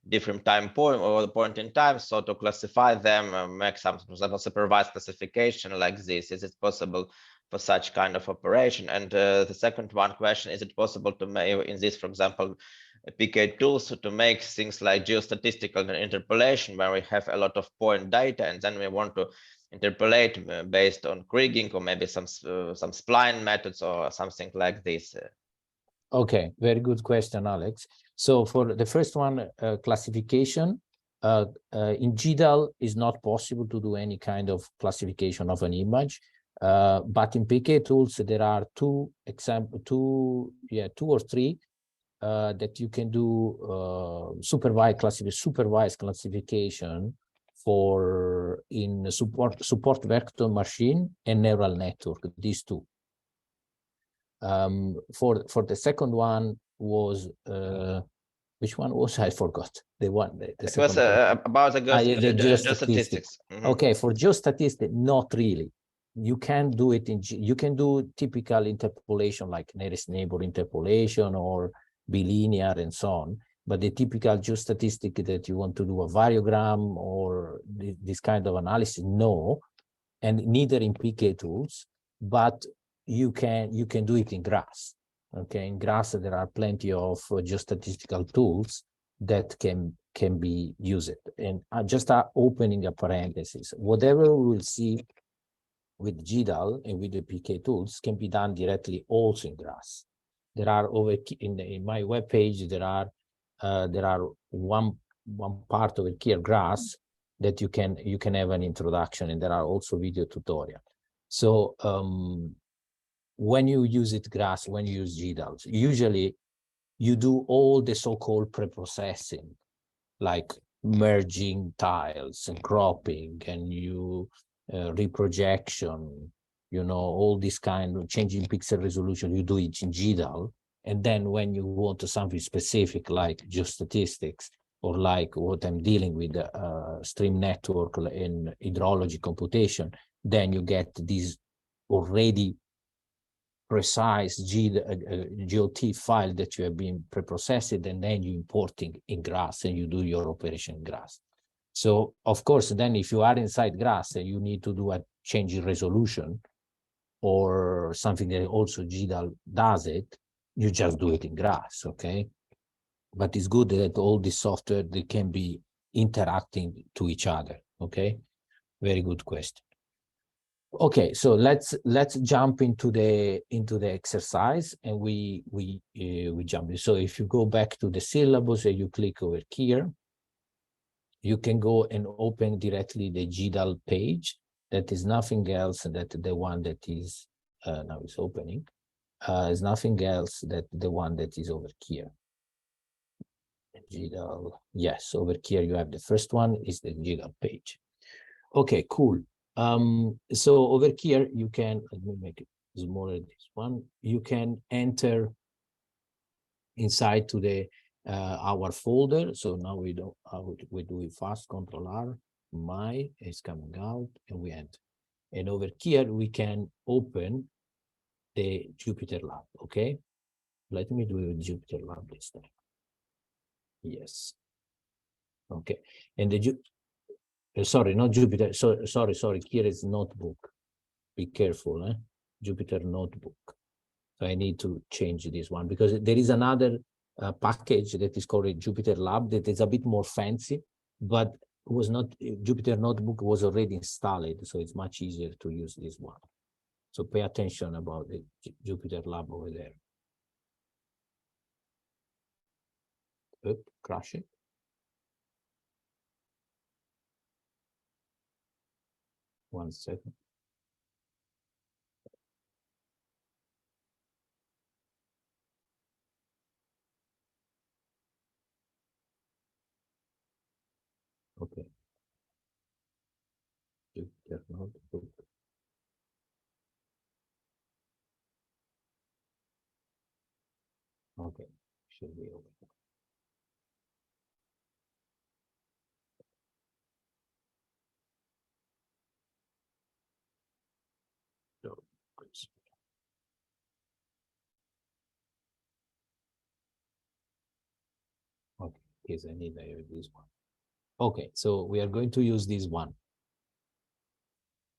different time point or the point in time. So to classify them, make some, for example, supervised classification like this. Is it possible for such kind of operation? And the second one question, is it possible to make in this, for example, PK tools to make things like geostatistical interpolation where we have a lot of point data and then we want to interpolate based on kriging or maybe some spline methods or something like this? Okay, very good question, Alex. So for the first one, classification, in GDAL is not possible to do any kind of classification of an image. But in PK tools, there are two or three that you can do supervised classification for in support vector machine and neural network. These two. For the second one was which one was I forgot the one. It was about the geostatistics. Okay, for geostatistics, not really. You can do it you can do typical interpolation like nearest neighbor interpolation or bilinear and so on. But the typical geostatistic that you want to do a variogram or this kind of analysis, no, and neither in PK tools. But you can do it in GRASS. Okay, in GRASS there are plenty of geostatistical tools that can be used. And just opening a parenthesis, whatever we will see with GDAL and with the PK tools can be done directly also in GRASS. There are in my webpage there are one part over here GRASS that you can have an introduction, and there are also video tutorials. So when you use GRASS, when you use GDAL, usually you do all the so-called pre-processing, like merging tiles and cropping and reprojection, all this kind of changing pixel resolution, you do it in GDAL. And then when you want something specific like geostatistics or like what I'm dealing with, stream network in hydrology computation, then you get these already precise GOT file that you have been preprocessed, and then you importing in GRASS and you do your operation in GRASS. So of course, then if you are inside GRASS and you need to do a change in resolution or something that also GDAL does it, you just do it in GRASS, okay? But it's good that all this software, they can be interacting to each other, okay? Very good question. Okay, so let's jump into the exercise, and we jump in. So if you go back to the syllabus and you click over here, you can go and open directly the GDAL page. That is nothing else that the one that is now is opening is nothing else that the one that is over here. GDAL, yes, over here you have the first one is the GDAL page. Okay, cool. So over here you can, let me make it smaller, this one, you can enter inside to the our folder. So now we do it fast, Control R, my is coming out, and we enter. And over here we can open the Jupyter Lab. Okay, let me do it Jupyter Lab this time. Yes. Okay, and the sorry, not Jupyter. So sorry. Here is notebook. Be careful, eh? Jupyter Notebook. So I need to change this one because there is another package that is called Jupyter Lab that is a bit more fancy, but was not, Jupyter Notebook was already installed, so it's much easier to use this one. So pay attention about the Jupyter Lab over there. Crash it. One second. Okay. Jupyter Notebook. Okay, should be open. So, okay, yes, I need this one. Okay, so we are going to use this one.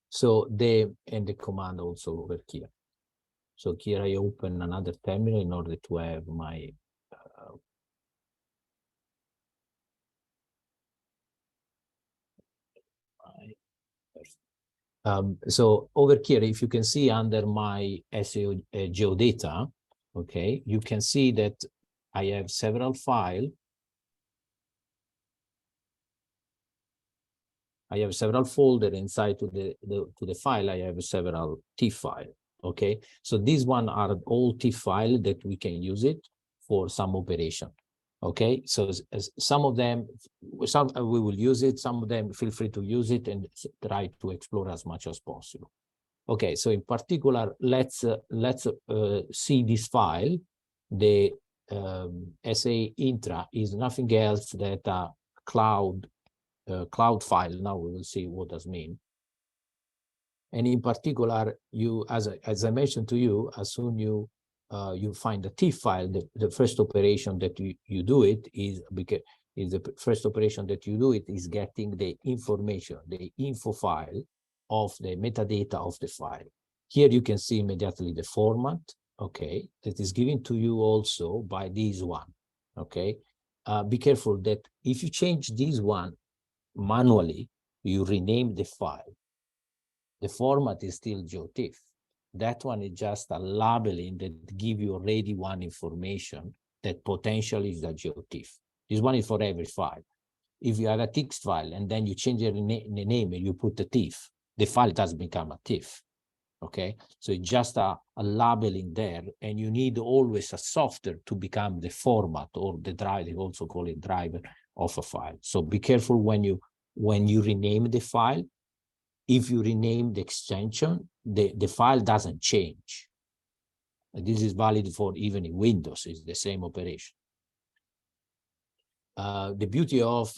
So the command also over here. So here I open another terminal in order to have my so over here, if you can see under my SEO geodata, okay, you can see that I have several files. I have several folders inside to the file. I have several TIFF files. Okay, so these one are all TIFF files that we can use it for some operation. Okay, so as some of them, we will use it. Some of them, feel free to use it and try to explore as much as possible. Okay, so in particular, let's see this file. The SA intra is nothing else than a cloud file. Now we will see what does mean. And in particular, you, as I mentioned to you, as soon you find the TIFF file, the first operation that you do it is because the first operation that you do it is getting the information, the info file of the metadata of the file. Here you can see immediately the format, okay, that is given to you also by this one, okay. Be careful that if you change this one manually, you rename the file. The format is still GeoTIFF. That one is just a labeling that give you already one information that potentially is the GeoTIFF. This one is for every file. If you have a text file and then you change the name and you put the TIFF, the file does become a TIFF. Okay, so it's just a labeling there, and you need always a software to become the format or the driver. They also call it driver of a file. So be careful when you rename the file. If you rename the extension, the file doesn't change. And this is valid for even in Windows, it's the same operation. The beauty of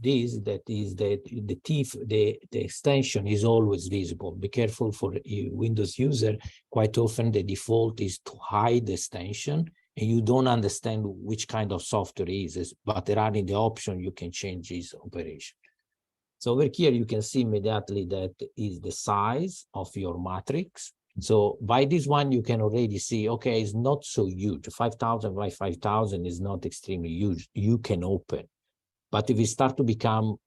this is that the TIFF, the extension is always visible. Be careful for a Windows user. Quite often the default is to hide the extension, and you don't understand which kind of software it is, but there are in the option you can change this operation. So over here, you can see immediately that is the size of your matrix. So by this one, you can already see, okay, it's not so huge. 5,000 by 5,000 is not extremely huge. You can open. But if it start to become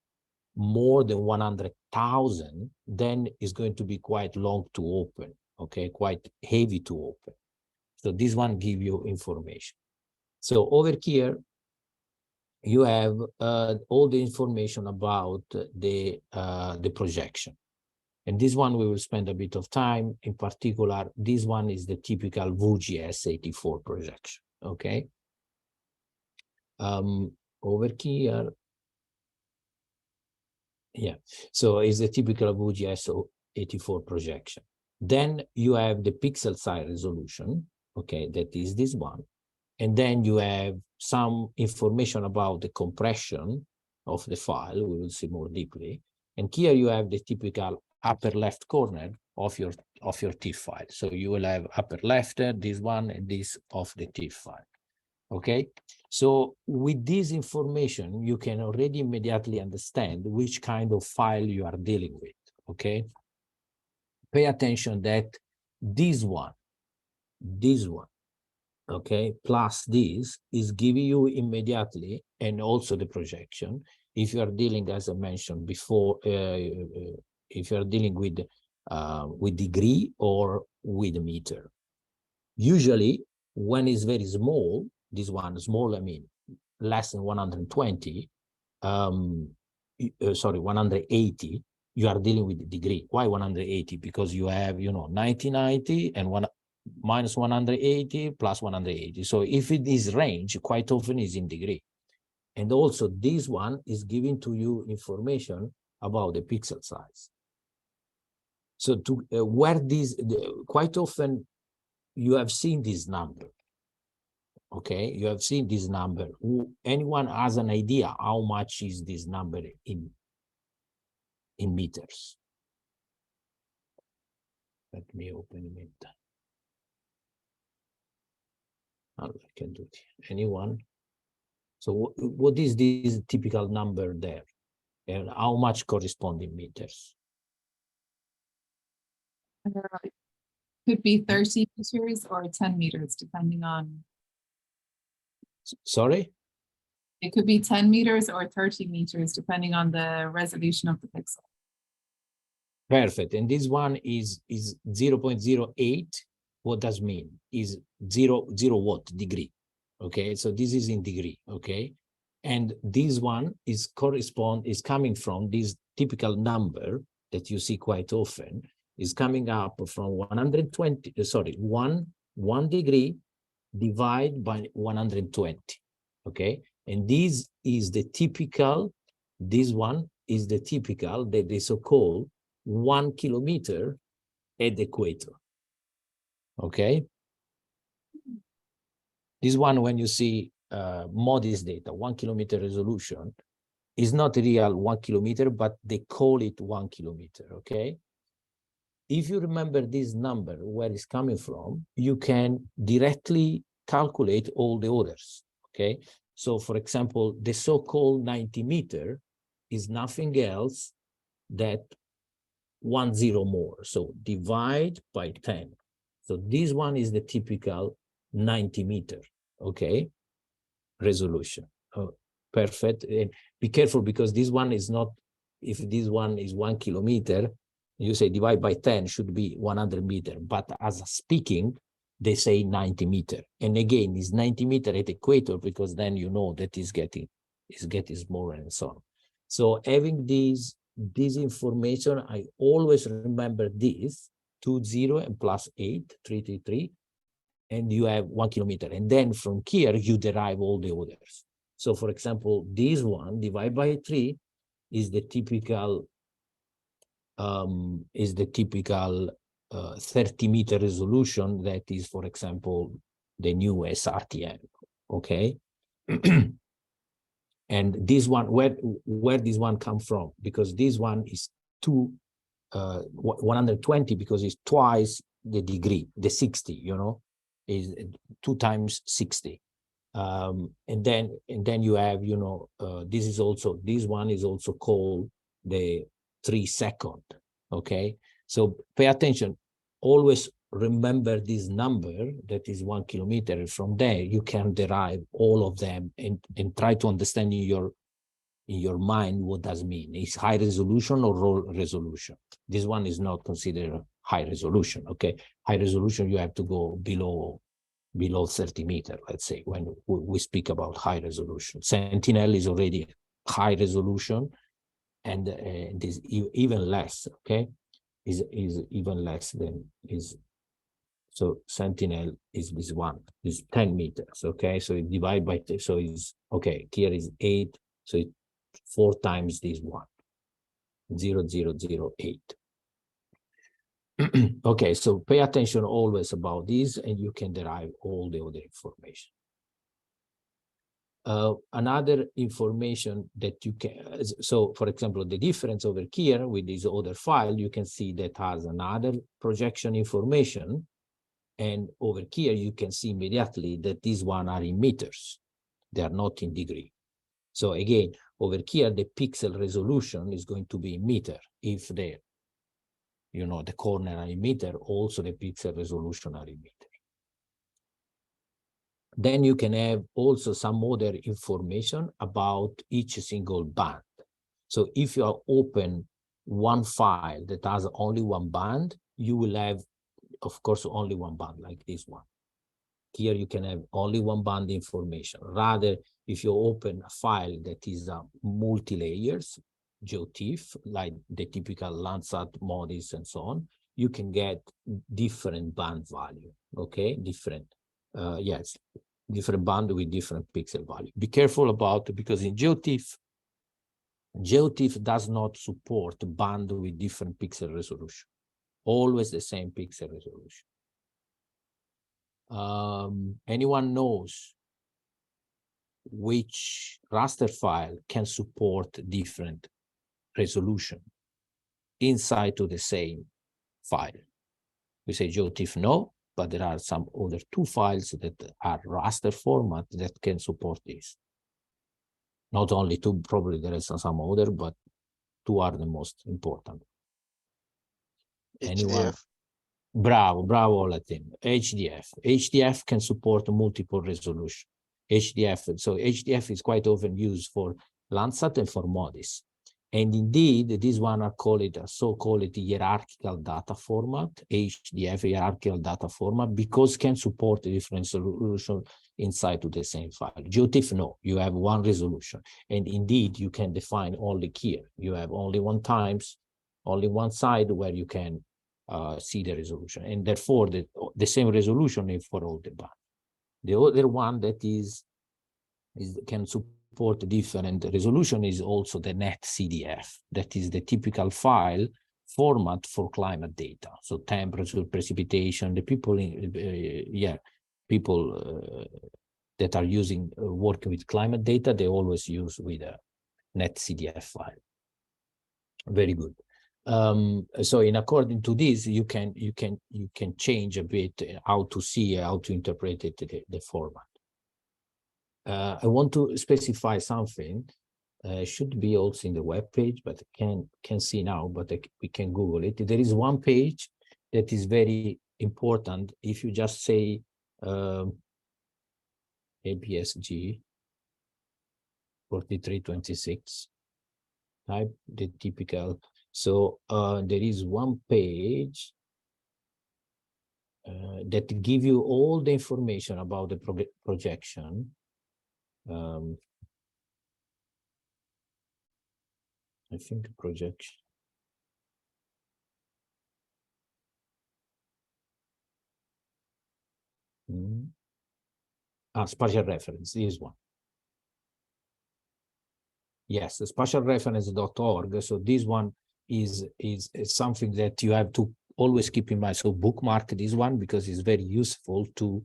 more than 100,000, then it's going to be quite long to open, okay, quite heavy to open. So this one gives you information. So over here, you have all the information about the projection. And this one we will spend a bit of time. In particular, this one is the typical VGS 84 projection, okay? Over here, yeah, so it's the typical VGS 84 projection. Then you have the pixel size resolution, okay, that is this one. And then you have some information about the compression of the file. We will see more deeply. And here you have the typical upper left corner of your TIFF file. So you will have upper left, this one, and this of the TIFF file. Okay. So with this information, you can already immediately understand which kind of file you are dealing with. Okay. Pay attention that this one okay, plus this is giving you immediately, and also the projection, if you are dealing, as I mentioned before, if you are dealing with degree or with meter. Usually, when it's very small, this one small, I mean, less than 120, sorry, 180, you are dealing with the degree. Why 180? Because you have, 90 and minus 180 plus 180. So if it is range, quite often is in degree. And also this one is giving to you information about the pixel size. So to where this, quite often you have seen this number. Okay, you have seen this number. Anyone has an idea how much is this number in meters? Let me open it. I can do it. Anyone? So what is this typical number there? And how much correspond in meters? Could be 30 meters or 10 meters, depending on. Sorry? It could be 10 meters or 30 meters, depending on the resolution of the pixel. Perfect. And this one is 0.08. What does mean? Is 0 what? Degree. Okay, so this is in degree. Okay, and this one is coming from this typical number that you see quite often, is coming up from 120. Sorry, one degree divided by 120. Okay, and this is the typical. This one is the typical, the so-called 1 kilometer at the equator. Okay. This one, when you see MODIS data, 1 kilometer resolution, is not real 1 kilometer, but they call it 1 kilometer. Okay. If you remember this number, where it's coming from, you can directly calculate all the others. Okay. So, for example, the so-called 90 meter is nothing else that 1 0 more. So divide by 10. So this one is the typical 90 meter, okay, resolution. Oh, perfect. And be careful, because this one is not, if this one is 1 kilometer, you say divide by 10 should be 100 meter. But as speaking, they say 90 meter. And again, it's 90 meter at equator, because then you know that is getting smaller and so on. So having this information, I always remember this 20 and plus 8, 333, and you have 1 kilometer. And then from here, you derive all the others. So for example, this one divided by 3 is the typical 30 meter resolution. That is, for example, the new SRTM. Okay. And this one, where this one come from? Because this one is 120, because it's twice the degree, the 60, is 2 times 60. And then you have, this one is also called the 3 second. Okay. So pay attention, always remember this number that is 1 kilometer. From there, you can derive all of them and try to understand in your mind what does mean. Is high resolution or low resolution? This one is not considered high resolution. Okay, high resolution, you have to go below 30 meters, let's say, when we speak about high resolution. Sentinel is already high resolution, and this even less. Okay, is even less than is. So Sentinel is this one, is 10 meters. Okay, so it divide by, so it's okay. Here is 8, so it's 4 times this one, 0.008. Okay, so pay attention always about this, and you can derive all the other information. Another information that you can, so for example, the difference over here with this other file, you can see that has another projection information. And over here, you can see immediately that these one are in meters. They are not in degree. So again, over here, the pixel resolution is going to be in meter. If the corner are in meter, also the pixel resolution are in meter. Then you can have also some other information about each single band. So if you are open one file that has only one band, you will have, of course, only one band like this one. Here you can have only one band information. Rather, if you open a file that is multi-layers, GeoTIFF, like the typical Landsat, MODIS, and so on, you can get different band value, okay? Different, yes, different band with different pixel value. Be careful about it, because in GeoTIFF does not support band with different pixel resolution. Always the same pixel resolution. Anyone knows which raster file can support different resolution inside to the same file? We say GeoTIFF no, but there are some other two files that are raster format that can support this. Not only two, probably there is some other, but two are the most important. Anyone? Bravo, all the team. HDF can support multiple resolution. So HDF is quite often used for Landsat and for MODIS. And indeed, this one are called a so-called hierarchical data format, HDF hierarchical data format, because can support different resolution inside to the same file. GeoTIFF, no, you have one resolution. And indeed, you can define only here. You have only one side where you can see the resolution, and therefore the same resolution is for all the bands. The other one that can support different resolution is also the NetCDF. That is the typical file format for climate data. So temperature, precipitation, the people that are using working with climate data, they always use with a NetCDF file. Very good. So in according to this, you can change a bit how to interpret it, the format. I want to specify something. Should be also in the web page, but I can see now, but we can Google it. There is one page that is very important. If you just say APSG 4326, type the typical. So there is one page that give you all the information about the projection. I think projection. Spatial reference, this one. Yes, spatialreference.org. So this one is something that you have to always keep in mind. So bookmark this one because it's very useful to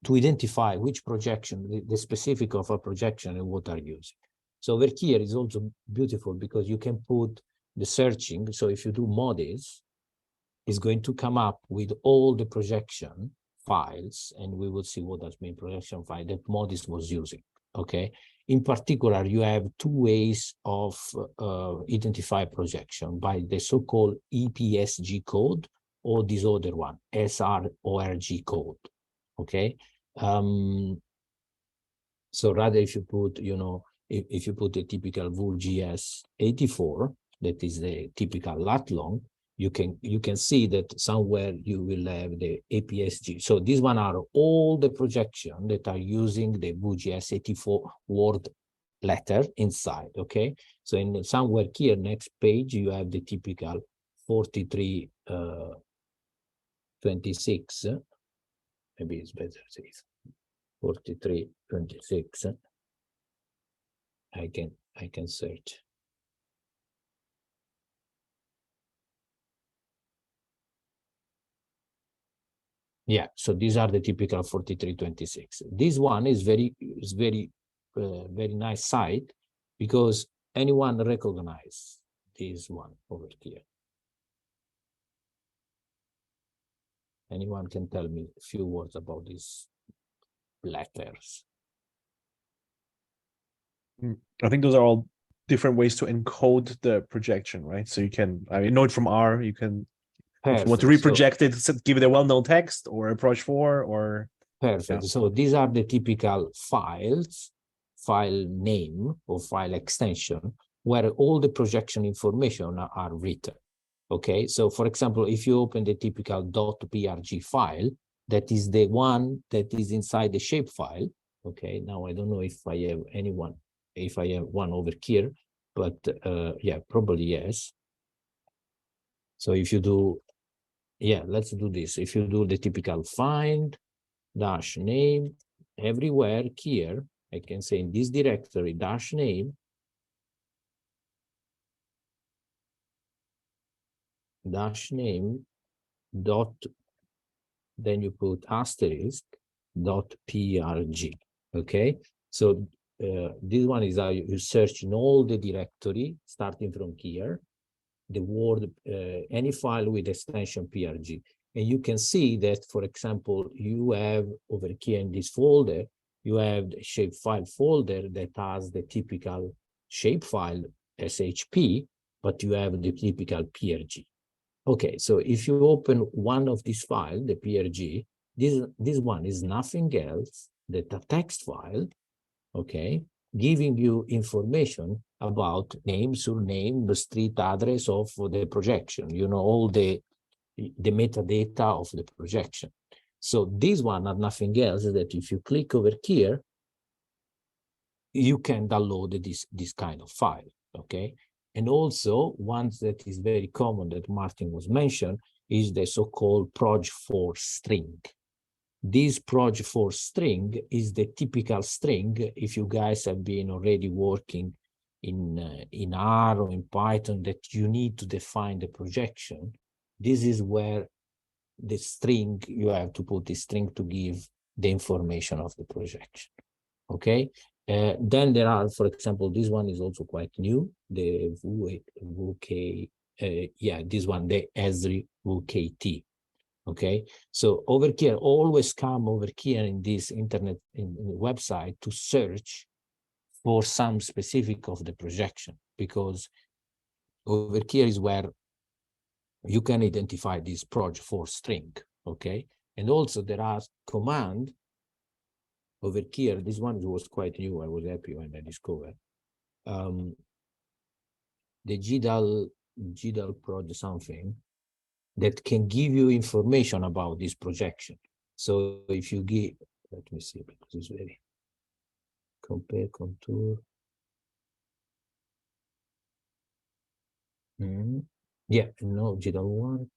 identify which projection, the specific of a projection and what are using. So over here is also beautiful because you can put the searching. So if you do MODIS, it's going to come up with all the projection files, and we will see what does mean projection file that MODIS was using. Okay. In particular, you have two ways of identify projection by the so-called EPSG code or this other one, SRORG code. Okay. So rather, if you put, if you put the typical VULGS 84, that is the typical lat long, you can see that somewhere you will have the APSG. So these one are all the projection that are using the VULGS 84 word letter inside. Okay, so in somewhere here, next page, you have the typical 4326. Maybe it's better to say 4326. I can search. Yeah, so these are the typical 4326. This one is very nice site because anyone recognize this one over here. Anyone can tell me a few words about these letters? I think those are all different ways to encode the projection, right? So you can, know it from R, you can, if you want to reproject it, give it a well-known text or approach 4 or Perfect. Yeah. So these are the typical files, file name or file extension, where all the projection information are written. Okay, so for example, if you open the typical .prg file, that is the one that is inside the shapefile. Okay, now I don't know if I have if I have one over here, but yeah, probably yes. So if you do, yeah, let's do this. If you do the typical find dash name everywhere here, I can say in this directory dash name dot, then you put asterisk dot prg. Okay, so this one is how you search in all the directory starting from here, the word any file with extension prg, and you can see that, for example, you have over here in this folder, you have the shapefile folder that has the typical shapefile shp, but you have the typical prg. Okay, so if you open one of these files, the PRG, this one is nothing else than a text file, okay, giving you information about name, surname, the street address of the projection, you know, all the metadata of the projection. So this one are nothing else that if you click over here, you can download this kind of file, okay? And also, one that is very common that Martin was mentioned is the so-called proj4 string. This proj4 string is the typical string, if you guys have been already working in R or in Python, that you need to define the projection. This is where the string, you have to put the string to give the information of the projection, okay? Then there are, for example, this one is also quite new, the VK, yeah, this one, the Esri VKT, okay? So over here, always come over here in this internet in website to search for some specific of the projection, because over here is where you can identify this proj4 string, okay? And also there are command over here. This one was quite new. I was happy when I discovered the GDAL proj something that can give you information about this projection. So if you give, let me see, because it's very compare contour. Yeah, no, GDAL one.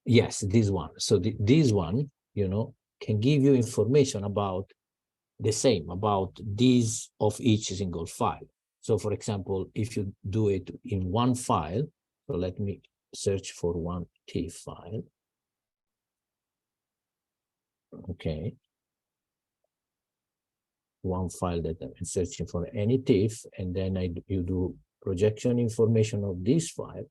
Yes, this one. So this one, you know, can give you information about the same, about these of each single file. So for example, if you do it in one file, so let me search for one TIFF file. Okay. One file that I'm searching for any TIFF, and then you do projection information of this file.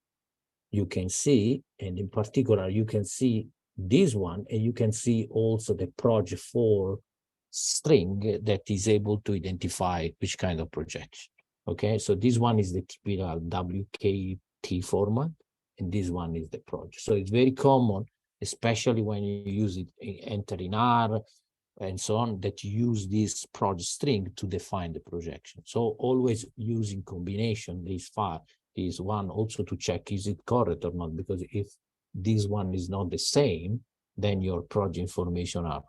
You can see, and in particular, you can see this one, and you can see also the proj4 string that is able to identify which kind of projection. Okay, so this one is the typical WKT format, and this one is the proj. So it's very common, especially when you use it, enter in R and so on, that you use this proj string to define the projection. So always using combination, this file is one also to check, is it correct or not? Because if this one is not the same, then your proj information are.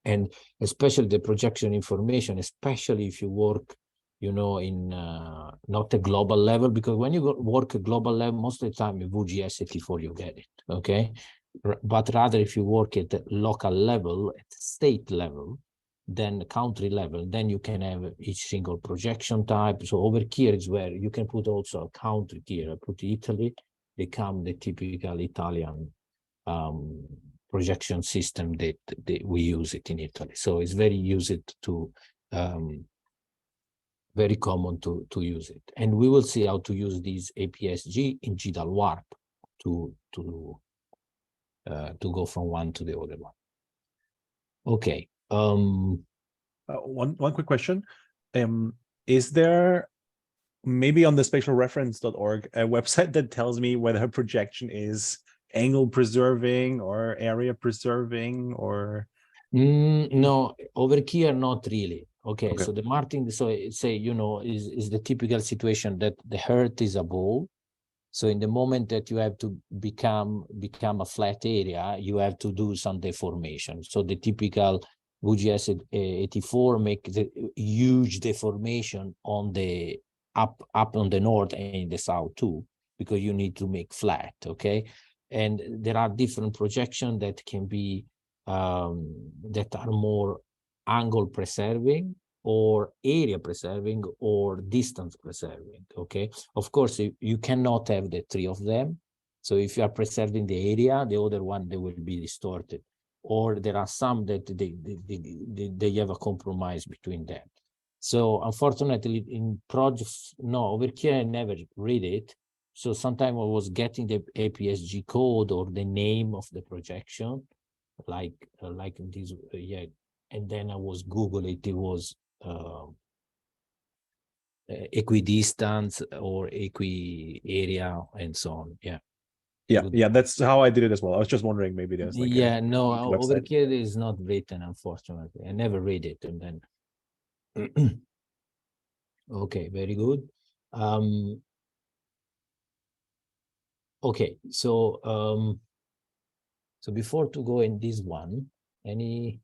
And especially the projection information, especially if you work, you know, in not a global level, because when you work a global level, most of the time you VGS before you get it, okay? But rather if you work at the local level, at state level, then country level, then you can have each single projection type. So over here is where you can put also a country here. I put Italy, become the typical Italian projection system that we use it in Italy. So it's very used to, very common to use it. And we will see how to use these APSG in GDAL warp to go from one to the other one. Okay. One quick question. Is there maybe on the spatialreference.org a website that tells me whether a projection is angle preserving or area preserving, or? No, over here, not really. Okay, Okay. so the marking, so say, you know, is the typical situation that the earth is a ball. So in the moment that you have to become a flat area, you have to do some deformation. So the typical UGS 84 make the huge deformation on the up on the north and in the south too, because you need to make flat, okay? And there are different projections that can be that are more angle preserving or area preserving or distance preserving, okay? Of course, you cannot have the three of them. So if you are preserving the area, the other one, they will be distorted. Or there are some that they have a compromise between them. So unfortunately, in projects, no, over here, I never read it. So sometimes I was getting the APSG code or the name of the projection, like this, yeah. And then I was Google it, it was equidistance or equi area and so on. Yeah. Yeah, yeah, that's how I did it as well. I was just wondering, maybe there's like yeah, no, website. over here it is not written, unfortunately. I never read it, and then okay, very good. Okay, so so before to go in this one, any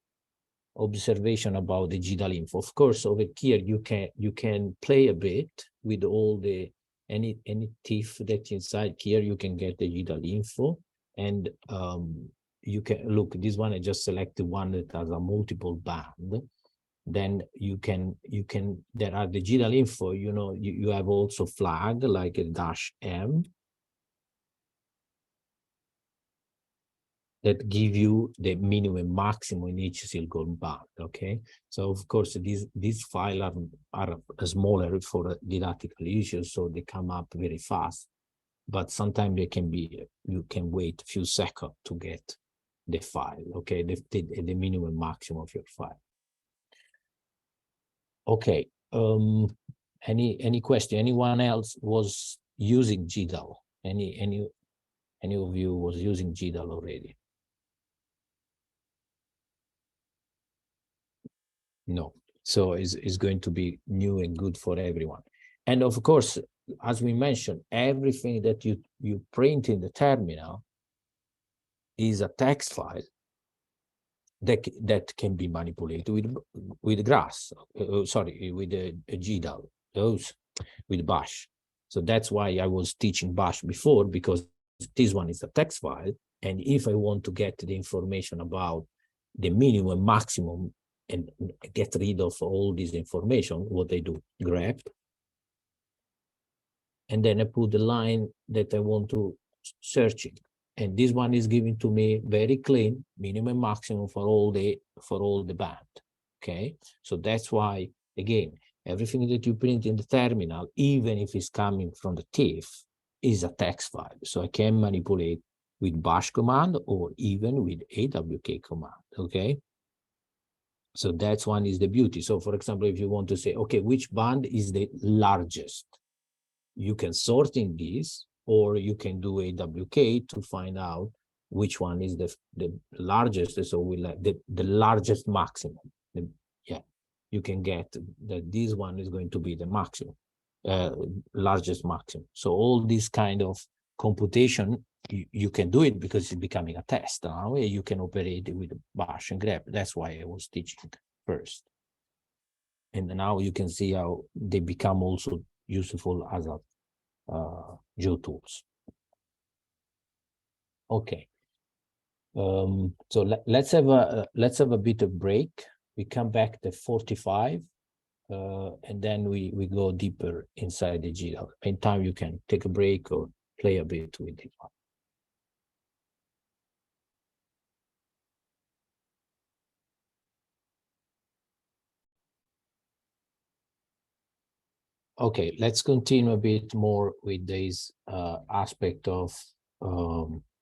observation about the GDAL info? Of course, over here you can play a bit with all the any TIFF that's inside here. You can get the GDAL info, and you can look. This one I just select the one that has a multiple band. Then you can there are the GDAL info. You know, you have also flag like a -M. That give you the minimum maximum in each silicon band, okay? So of course, these files are smaller for didactical issues, so they come up very fast. But sometimes they can be, you can wait a few seconds to get the file, okay? The minimum maximum of your file. Okay, any question? Anyone else was using GDAL? Any of you was using GDAL already? No, so it's going to be new and good for everyone. And of course, as we mentioned, everything that you print in the terminal is a text file that can be manipulated with grass, sorry, with a GDAL, with bash. So that's why I was teaching bash before, because this one is a text file, and if I want to get the information about the minimum, maximum, and get rid of all this information, what I do, grep, and then I put the line that I want to search it. And this one is giving to me very clean minimum, maximum for all the band. Okay, so that's why, again, everything that you print in the terminal, even if it's coming from the TIFF, is a text file. So I can manipulate with bash command or even with AWK command. Okay. So that's one is the beauty. So for example, if you want to say, okay, which band is the largest? You can sort in this, or you can do AWK to find out which one is the largest. So we like the largest maximum. Yeah, you can get that this one is going to be the maximum, largest maximum. So all this kind of computation, you can do it because it's becoming a test. Now you can operate it with bash and grep. That's why I was teaching first. And now you can see how they become also useful as a GeoTools. Okay. So let's have a bit of break. We come back to 45, and then we go deeper inside the GDAL. Meantime, you can take a break or play a bit with it. Okay, let's continue a bit more with this aspect of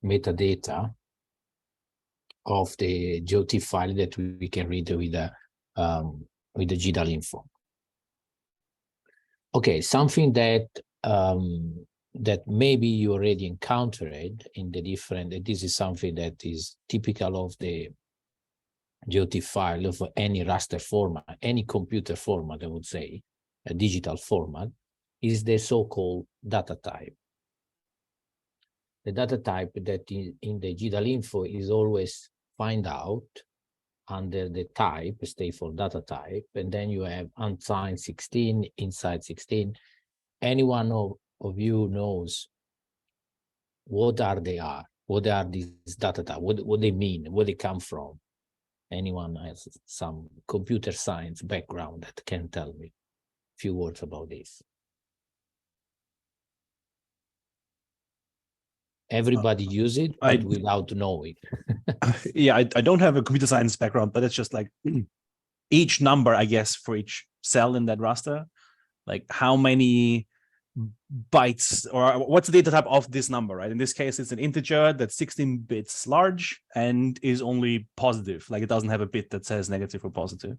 metadata of the GeoTIFF file that we can read with the GDAL info. Okay, something that that maybe you already encountered in the different, this is something that is typical of the GeoTIFF file of any raster format, any computer format, I would say, a digital format, is the so-called data type. The data type that in the GDAL info is always find out under the type, stay for data type, and then you have unsigned 16, inside 16. Anyone of you knows what are these data type, what they mean, where they come from? Anyone has some computer science background that can tell me a few words about this? Everybody use it, but without knowing. Yeah, I don't have a computer science background, but it's just like each number, I guess, for each cell in that raster, like how many bytes or what's the data type of this number, right? In this case, it's an integer that's 16 bits large and is only positive, like it doesn't have a bit that says negative or positive.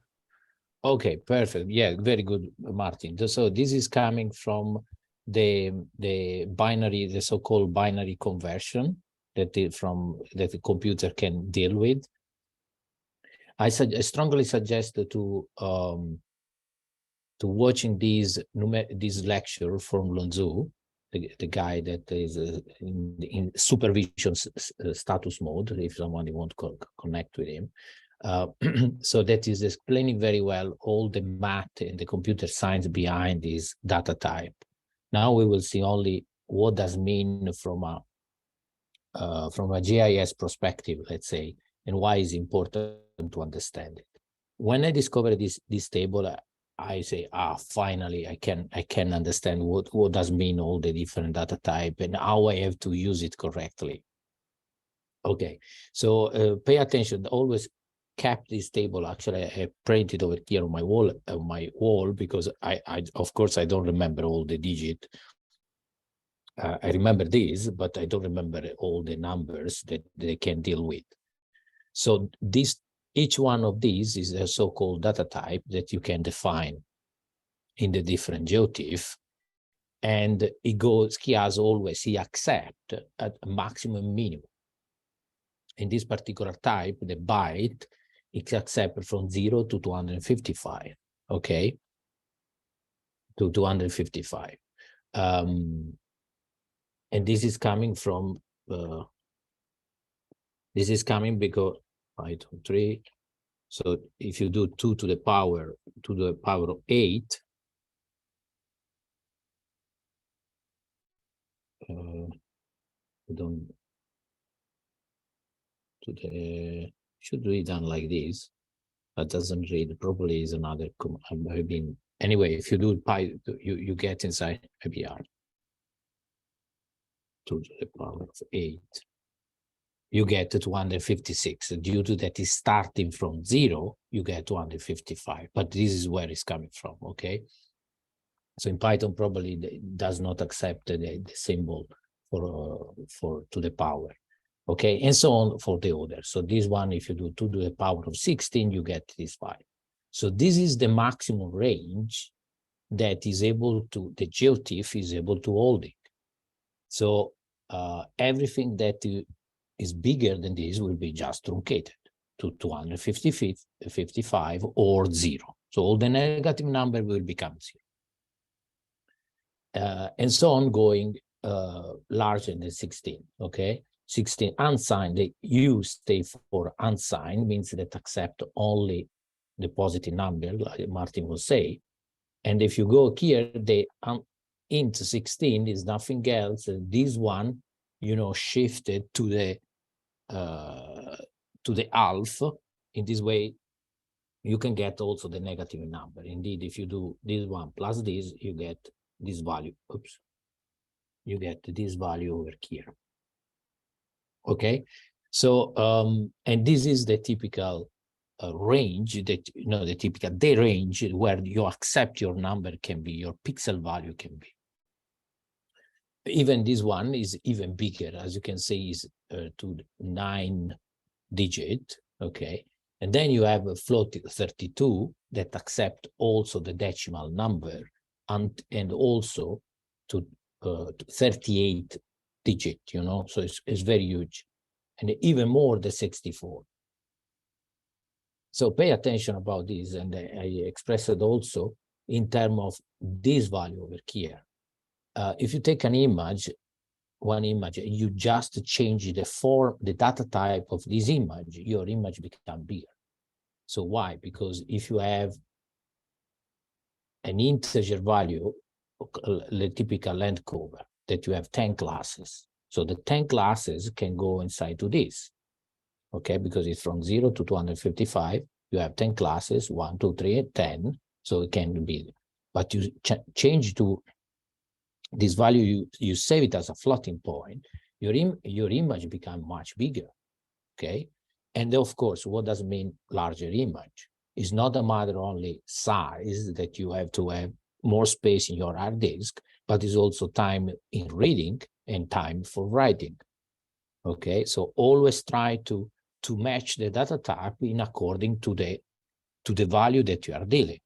Okay, perfect. Yeah, very good, Martin. So this is coming from the binary, the so-called binary conversion that the computer can deal with. I strongly suggest to watching this lecture from Lonzu, the guy that is in supervision status mode, if someone wants to connect with him. So that is explaining very well all the math and the computer science behind this data type. Now we will see only what does mean from a GIS perspective, let's say, and why it's important to understand it. When I discovered this table, I say, finally, I can understand what does mean all the different data type and how I have to use it correctly. Okay, so pay attention. Always kept this table. Actually, I printed over here on my wall because I of course I don't remember all the digits. I remember this, but I don't remember all the numbers that they can deal with. So each one of these is a so-called data type that you can define in the different GeoTIFF, and he accepts at a maximum minimum. In this particular type, the byte is accepted from 0 to 255, okay? To 255. And this is coming from, because 5 to 3. So if you do 2 to the power of 8, should read done like this, but doesn't read. Probably is another. Anyway, if you do pi, you get inside IBR 2 to the power of 8. You get to 256. Due to that is starting from 0, you get 255. But this is where it's coming from, okay? So in Python, probably does not accept the symbol for to the power, okay? And so on for the other. So this one, if you do 2 to the power of 16, you get this 5. So this is the maximum range that is able to, the GeoTIFF is able to hold it. So everything that is bigger than this will be just truncated to 255 or 0. So all the negative number will become 0. And so on going larger than 16, okay? 16 unsigned, the U stay for unsigned, means that accept only the positive number, like Martin will say. And if you go here, the int 16 is nothing else. This one, shifted to the half. In this way, you can get also the negative number. Indeed, if you do this one plus this, you get this value. Oops. You get this value over here. Okay. So, and this is the typical range that, the range where you accept your number can be, your pixel value can be. Even this one is even bigger, as you can see, is to 9 digit, okay? And then you have a float 32 that accept also the decimal number and also to 38 digit, you know, so it's very huge, and even more the 64. So pay attention about this, and I expressed it also in terms of this value over here. If you take an image, one image, you just change the form, the data type of this image, your image becomes bigger. So why? Because if you have an integer value, the typical land cover, that you have 10 classes. So the 10 classes can go inside to this, okay? Because it's from 0 to 255, you have 10 classes, 1, 2, 3, 10, so it can be, but you change to this value, you save it as a floating point, your image becomes much bigger, okay? And of course, what does it mean larger image? It's not a matter only size that you have to have more space in your hard disk, but it's also time in reading and time for writing, okay? So always try to match the data type in according to the value that you are dealing.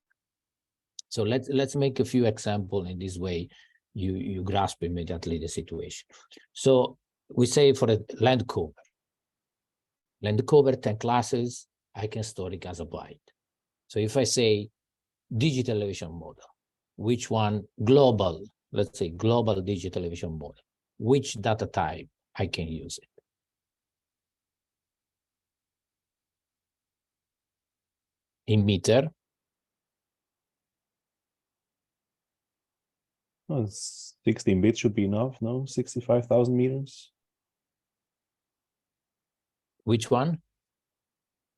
So let's make a few examples in this way. You grasp immediately the situation. So we say for a land cover 10 classes, I can store it as a byte. So if I say digital elevation model, which one global, let's say global digital elevation model, which data type I can use it? In meter. Well, 16 bits should be enough, no? 65,000 meters. Which one?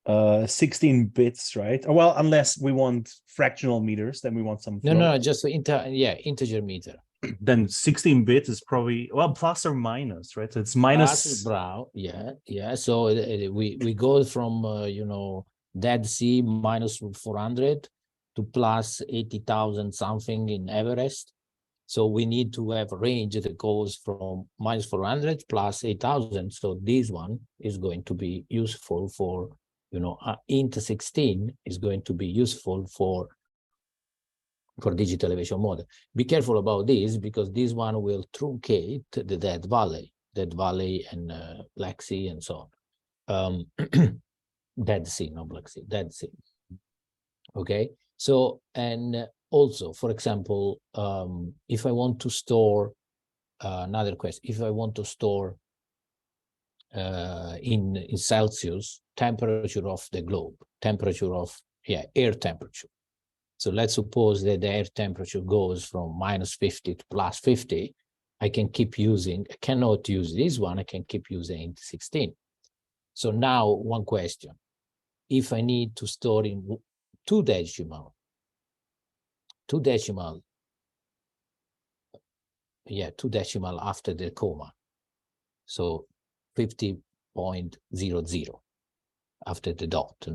16 bits, right? Well, unless we want fractional meters, then we want some float. No, just integer meter. Then 16 bits is probably, well, plus or minus, right? So it's minus. Brown, yeah. So we go from you know, Dead Sea minus 400 to plus 80,000 something in Everest. So we need to have a range that goes from minus 400 plus 8,000. So this one is going to be useful for, you know, int 16 is going to be useful for digital elevation model. Be careful about this, because this one will truncate the Dead Valley and Black Sea and so on. Dead Sea, not Black Sea, Dead Sea. Okay, so, and also, for example, if I want to store, another question, if I want to store in Celsius, temperature of the globe, temperature of, air temperature. So let's suppose that the air temperature goes from minus 50 to plus 50. I can keep using, I cannot use this one, I can keep using int 16. So now one question, if I need to store in two decimal after the comma, so 50.00 after the dot,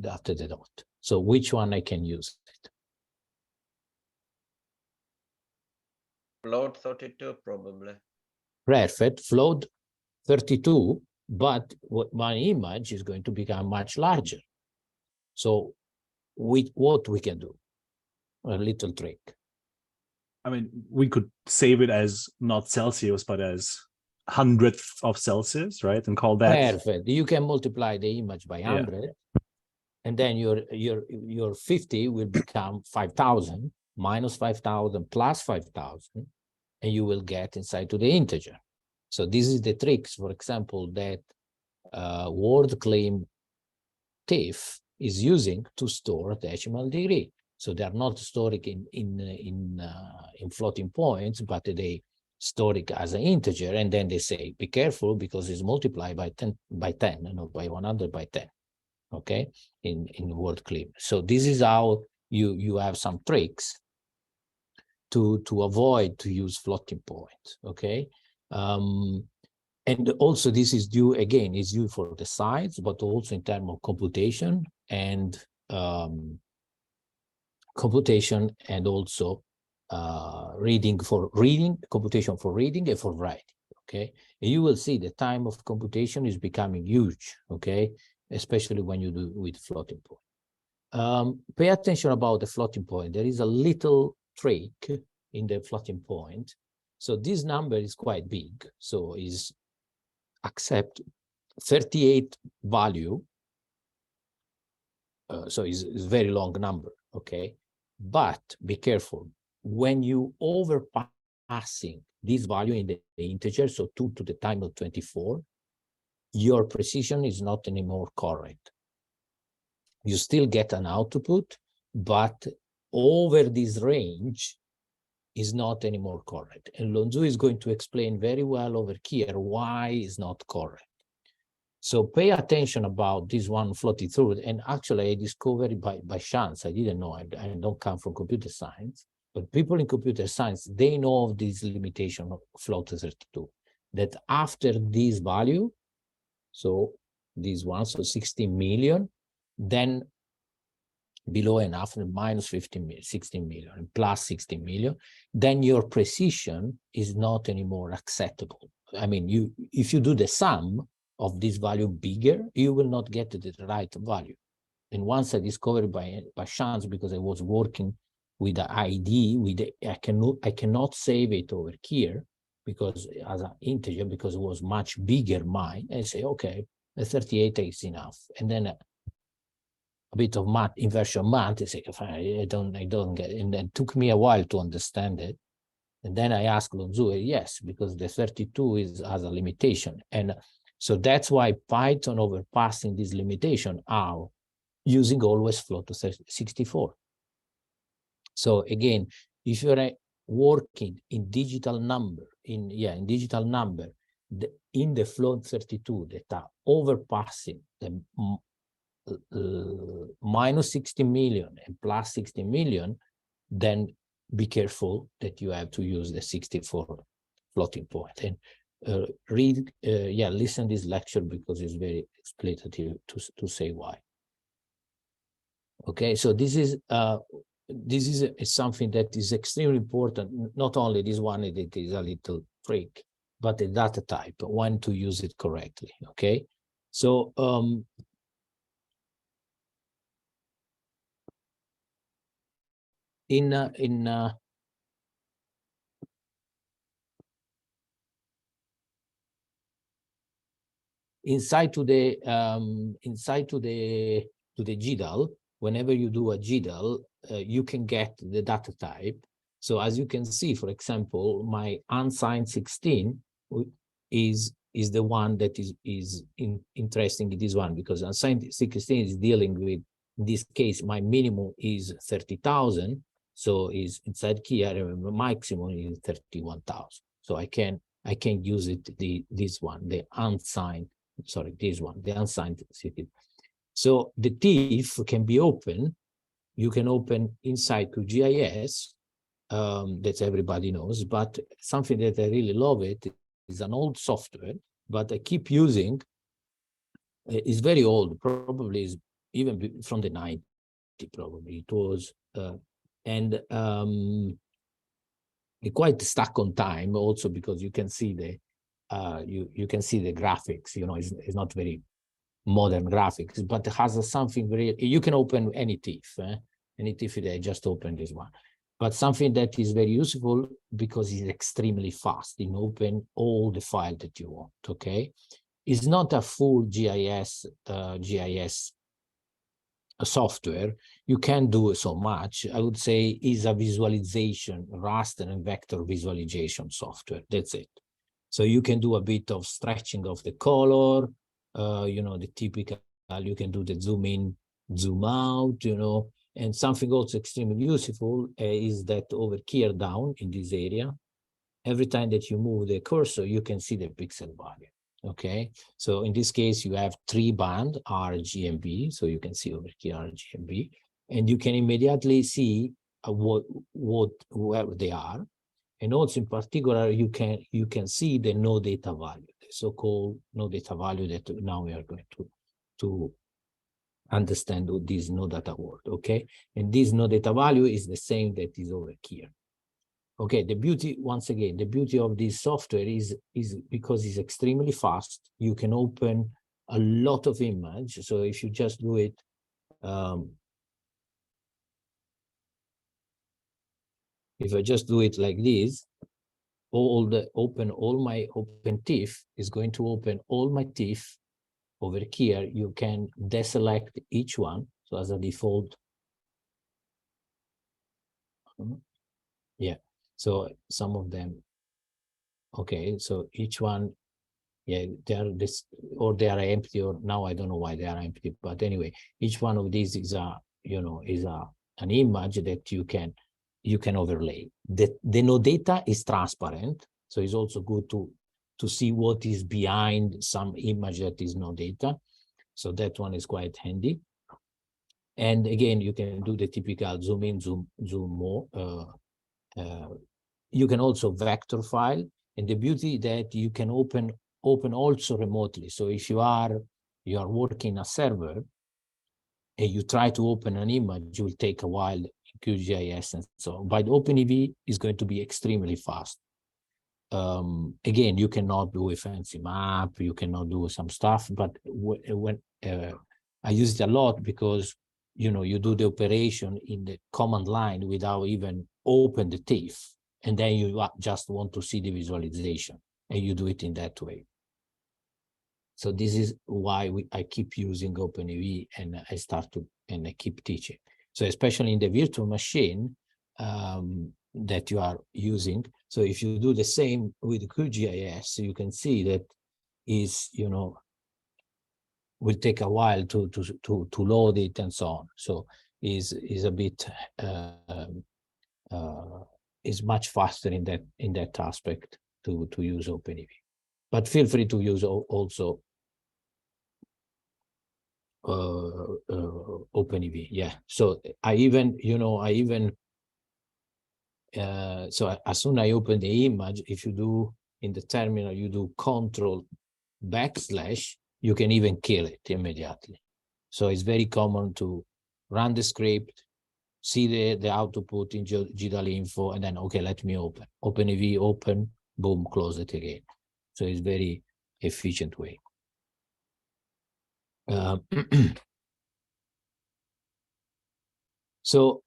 after the dot. So which one I can use it? Float 32 probably. Perfect, float 32, but what my image is going to become much larger. So what we can do? A little trick. I mean, we could save it as not Celsius, but as 100th of Celsius, right? And call that. Perfect. You can multiply the image by 100, and then your 50 will become 5,000 minus 5,000 plus 5,000, and you will get inside to the integer. So this is the tricks, for example, that word claim TIFF is using to store decimal degree. So they are not storing in floating points, but they store it as an integer, and then they say, be careful because it's multiplied by 10 and not by 100 by 10. Okay, in word claim. So this is how you have some tricks to avoid to use floating points. Okay, and also this is due, again, is due for the size, but also in terms of computation and also computation for reading and for writing. Okay, and you will see the time of computation is becoming huge. Okay, especially when you do with floating point. Pay attention about the floating point. There is a little trick in the floating point So this number is quite big. So is accept 38 value. So it's a very long number, okay? But be careful. When you overpassing this value in the integer, so 2 to the time of 24, your precision is not anymore correct. You still get an output, but over this range is not anymore correct. And Lonzu is going to explain very well over here why it's not correct. So pay attention about this one floating through. And actually I discovered it by chance. I didn't know, I don't come from computer science, but people in computer science, they know of this limitation of float 32, that after this value, so this one, so 16 million, then below and after minus 16 million and plus 16 million, then your precision is not anymore acceptable. I mean, if you do the sum of this value bigger, you will not get the right value. And once I discovered by chance, because I was working with the ID, I cannot save it over here because as an integer, because it was much bigger mine. I say, okay, the 38 is enough. And then a bit of math, inversion math, it's like, I don't get it. And it took me a while to understand it. And then I asked Lonzu, yes, because the 32 has a limitation. And so that's why Python overpassing this limitation are using always float to 64. So again, if you're working in digital number, in the float 32 that are overpassing the minus 60 million and plus 60 million, then be careful that you have to use the 64 floating point. And listen this lecture because it's very explicative to say why. Okay, so this is something that is extremely important. Not only this one, it is a little trick, but the data type, when to use it correctly. Okay, so inside to the GDAL, whenever you do a GDAL, you can get the data type. So as you can see, for example, my unsigned 16 is the one that is interesting in this one, because unsigned 16 is dealing with, in this case, my minimum is 30,000. So is inside key, I remember maximum is 31,000. So I can use it, this one, the unsigned, sorry, this one, the unsigned city. So the TIFF can be open. You can open inside QGIS, that everybody knows, but something that I really love it is an old software, but I keep using. It's very old, probably is even from the 90s, probably it was, and it quite stuck on time also because you can see the you can see the graphics. You know, it's not very modern graphics, but it has something very. You can open any TIFF, any TIFF. I just opened this one, but something that is very useful because it's extremely fast in open all the file that you want. Okay, it's not a full GIS software. You can do so much. I would say is a visualization, raster and vector visualization software. That's it. So you can do a bit of stretching of the color, you know, the typical, you can do the zoom in, zoom out, you know, and something also extremely useful is that over here down in this area, every time that you move the cursor, you can see the pixel value. Okay, so in this case, you have 3 band R, G, and B. So you can see over here R, G, and B, and you can immediately see where they are. And also in particular, you can see the no data value, the so-called no data value that now we are going to understand this no data word. Okay, and this no data value is the same that is over here. Okay, the beauty, once again, the beauty of this software is because it's extremely fast. You can open a lot of image. So if you just do it, if I just do it like this, all my open teeth is going to open all my teeth over here. You can deselect each one. So as a default, yeah. So some of them, okay. So each one, yeah, they are this, or they are empty, or now I don't know why they are empty. But anyway, each one of these is a, you know, is an image that you can overlay. The no data is transparent, so it's also good to see what is behind some image that is no data. So that one is quite handy. And again, you can do the typical zoom in, zoom more. You can also vector file, and the beauty that you can open also remotely. So if you are working a server and you try to open an image, it will take a while in QGIS and so on. But OpenEV is going to be extremely fast. Again, you cannot do a fancy map, you cannot do some stuff, but when I use it a lot because, you know, you do the operation in the command line without even open the TIFF, and then you just want to see the visualization, and you do it in that way. So this is why I keep using OpenEV, and I keep teaching. So especially in the virtual machine that you are using. So if you do the same with QGIS, you can see that is, you know, will take a while to load it and so on. So is a bit is much faster in that aspect to use OpenEV. But feel free to use also OpenEV. Yeah. So I even, you know, so as soon as I open the image, if you do in the terminal, you do Control \, you can even kill it immediately. So it's very common to run the script, see the output in GDAL info, and then, okay, let me open. OpenEV, open, boom, close it again. So it's very efficient way. So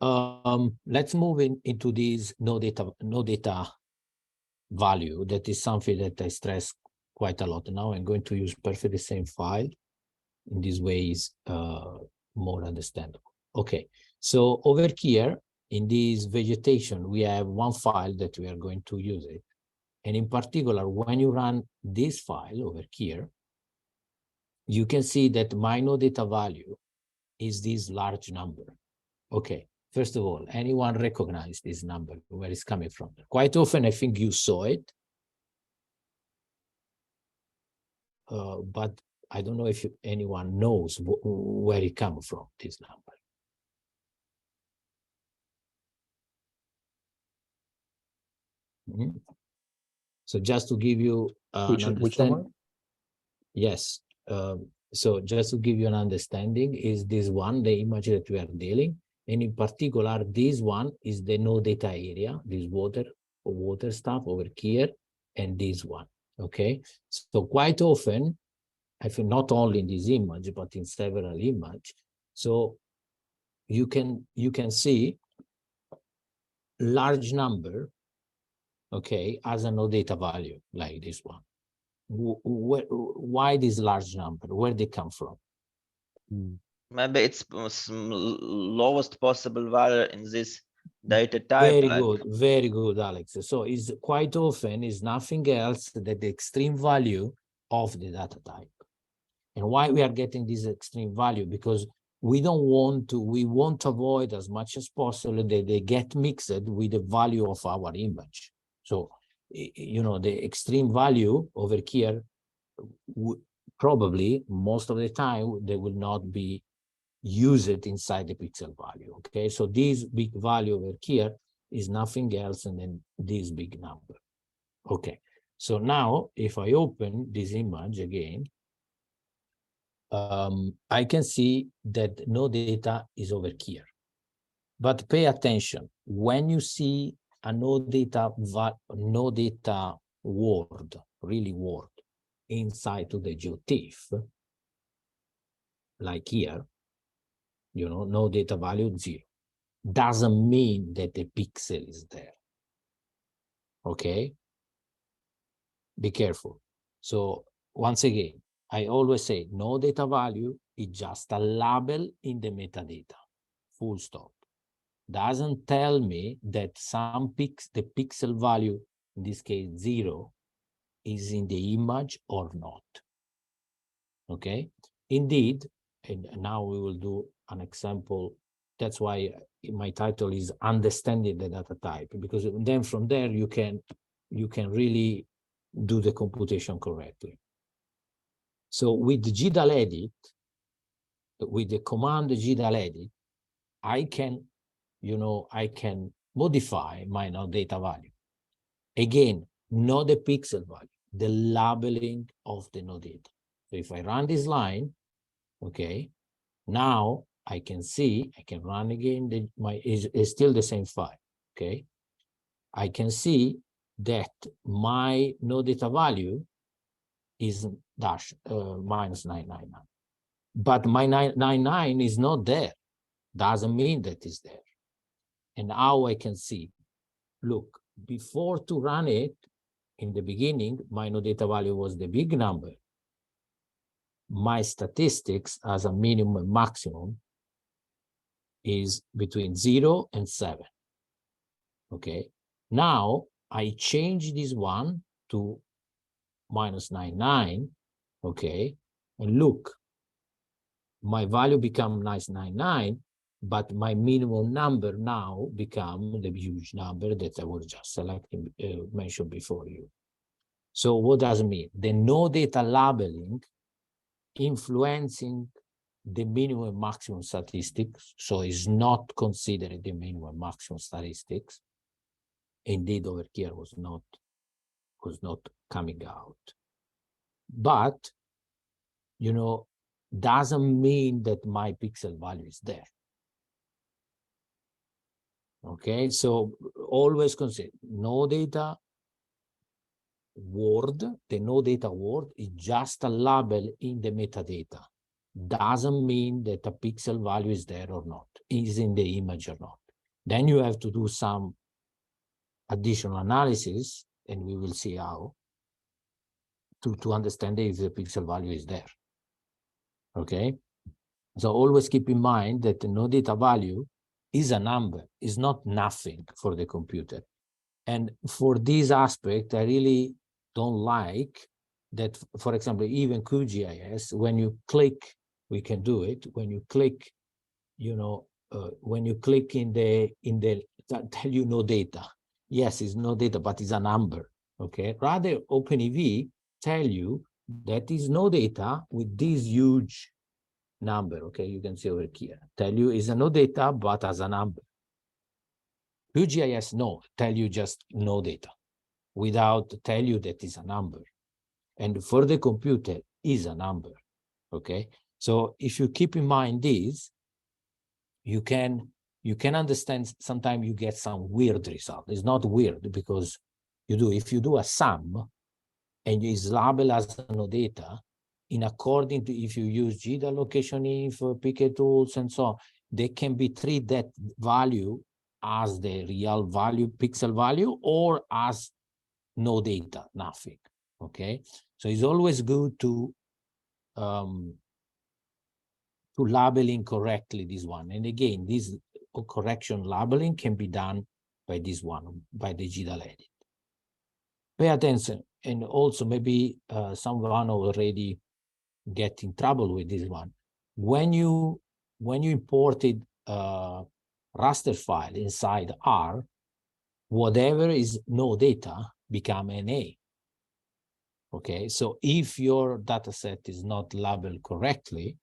let's move into this no data value. That is something that I stress quite a lot. Now I'm going to use perfectly the same file. In this way is more understandable. Okay, so over here in this vegetation, we have one file that we are going to use it. And in particular, when you run this file over here, you can see that my no data value is this large number. Okay, first of all, anyone recognize this number, where it's coming from? Quite often, I think you saw it, but I don't know if anyone knows where it comes from, this number. Mm-hmm. So just to give you an understanding, yes. So just to give you an understanding, is this one the image that we are dealing, and in particular, this one is the no data area, this water stuff over here, and this one. Okay, so quite often, I think not only in this image but in several images, so you can see large number, okay, as a no data value like this one. Why this large number? Where they come from? Maybe it's lowest possible value in this data type. Very good, Alex. So it's quite often is nothing else than the extreme value of the data type. And why we are getting this extreme value? Because we want to avoid as much as possible that they get mixed with the value of our image. So, you know, the extreme value over here, probably most of the time, they will not be used inside the pixel value. Okay, so this big value over here is nothing else than this big number. Okay, so now if I open this image again, I can see that no data is over here. But pay attention, when you see a no data word, really word, inside to the GeoTIFF, like here, you know, no data value 0, doesn't mean that the pixel is there. Okay, be careful. So once again, I always say no data value is just a label in the metadata, full stop. Doesn't tell me that the pixel value, in this case 0, is in the image or not. Okay, indeed, and now we will do an example. That's why my title is Understanding the Data Type, because then from there you can really do the computation correctly. So with the GDAL edit, with the command GDAL edit, I can, I can modify my no data value. Again, not the pixel value, the labeling of the no data. So if I run this line, okay, now I can see, I can run again, is still the same file, okay? I can see that my no data value is minus 999. But my 999 is not there. Doesn't mean that it's there. And now I can see, look, before to run it, in the beginning, my no data value was the big number. My statistics as a minimum and maximum is between 0 and 7. Okay. Now I change this one to minus 99. Okay. And look, my value become nice 99, but my minimum number now become the huge number that I was just selecting, mentioned before you. So what does it mean? The no data labeling influencing the minimum and maximum statistics, so it's not considered the minimum and maximum statistics. Indeed, over here was not coming out. But doesn't mean that my pixel value is there. Okay, so always consider no data word. The no data word is just a label in the metadata. Doesn't mean that a pixel value is there or not, is in the image or not. Then you have to do some additional analysis, and we will see how to understand if the pixel value is there. Okay, so always keep in mind that the no data value is a number, is not nothing for the computer. And for this aspect, I really don't like that, for example, even QGIS, when you click, we can do it, when you click, when you click in the tell you no data. Yes, it's no data, but it's a number, okay? Rather, OpenEV tell you that is no data with this huge number, okay? You can see over here. Tell you is a no data, but as a number. QGIS, no, tell you just no data, without tell you that is a number. And for the computer, is a number, okay? So if you keep in mind this, you can understand sometimes you get some weird result. It's not weird because if you do a sum and it's labeled as no data, in according to if you use GDAL location info, PK tools, and so on, they can be treat that value as the real value, pixel value, or as no data, nothing. Okay, so it's always good to labeling correctly this one. And again, this correction labeling can be done by this one, by the GDAL edit. Pay attention, and also maybe someone already get in trouble with this one. When you imported raster file inside R, whatever is no data become NA. Okay, so if your data set is not labeled correctly,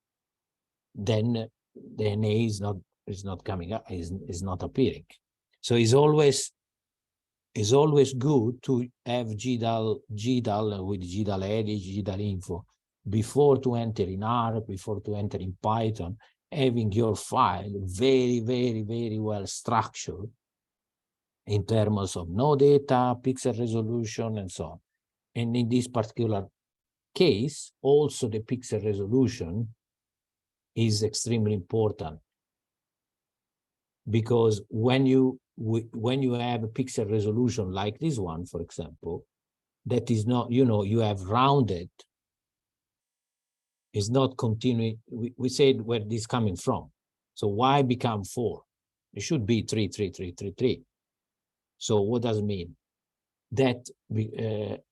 then the NA is not coming up, is not appearing. So it's always good to have GDAL with GDAL edit, GDAL info before to enter in R, before to enter in Python, having your file very, very, very well structured in terms of no data, pixel resolution, and so on. And in this particular case, also the pixel resolution is extremely important, because when you have a pixel resolution like this one, for example, that is not, you have rounded, is not continuing. We said where this coming from. So why become 4? It should be 3, 3, 3, 3, 3. So what does it mean? That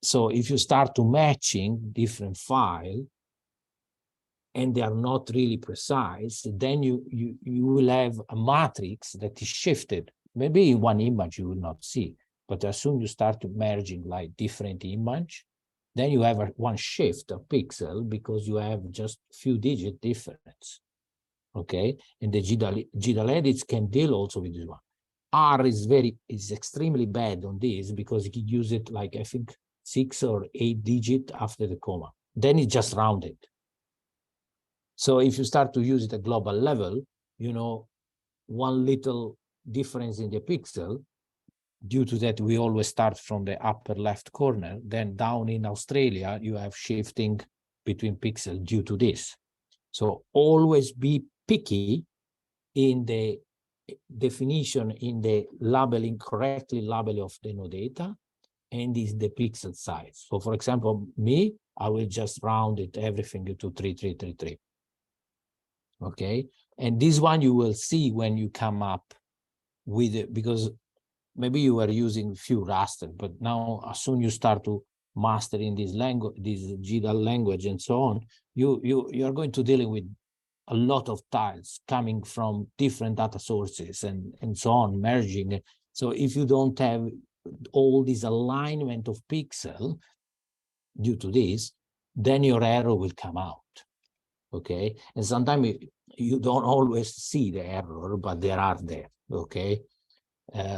so if you start to matching different file and they are not really precise, then you will have a matrix that is shifted. Maybe in one image you will not see, but as soon as you start merging like different image, then you have one shift of pixel because you have just few digit difference. Okay, and the GDAL edits can deal also with this one. R is extremely bad on this because you use it like I think 6 or 8 digit after the comma. Then it's just rounded. So if you start to use it at global level, one little difference in the pixel, due to that we always start from the upper left corner, then down in Australia, you have shifting between pixels due to this. So always be picky in the definition, in the labeling, correctly labeling of the no data, and is the pixel size. So for example, me, I will just round it everything to 3333. Okay, and this one you will see when you come up with it, because maybe you were using few raster, but now as soon you start to master in this language, this GDAL language and so on, you are going to dealing with a lot of tiles coming from different data sources and so on, merging. So if you don't have all this alignment of pixel due to this, then your error will come out. Okay, and sometimes you don't always see the error, but they are there. Okay,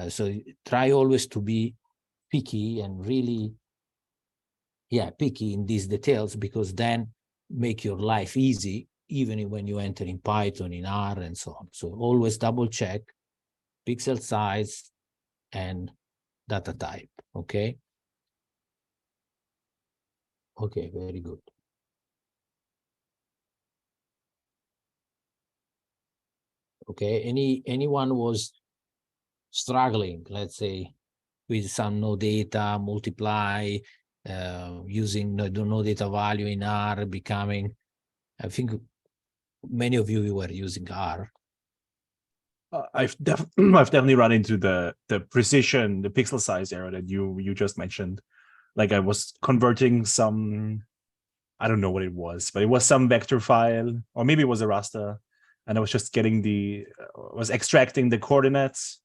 so try always to be picky and really, picky in these details, because then make your life easy, even when you enter in Python, in R, and so on. So always double check pixel size and data type. Okay. Okay, very good. Okay, anyone was struggling, let's say, with some no data, multiply, using no data value in R, becoming, I think many of you were using R. I've definitely run into the precision, the pixel size error that you just mentioned. Like I was converting some, I don't know what it was, but it was some vector file, or maybe it was a raster, and I was just getting was extracting the coordinates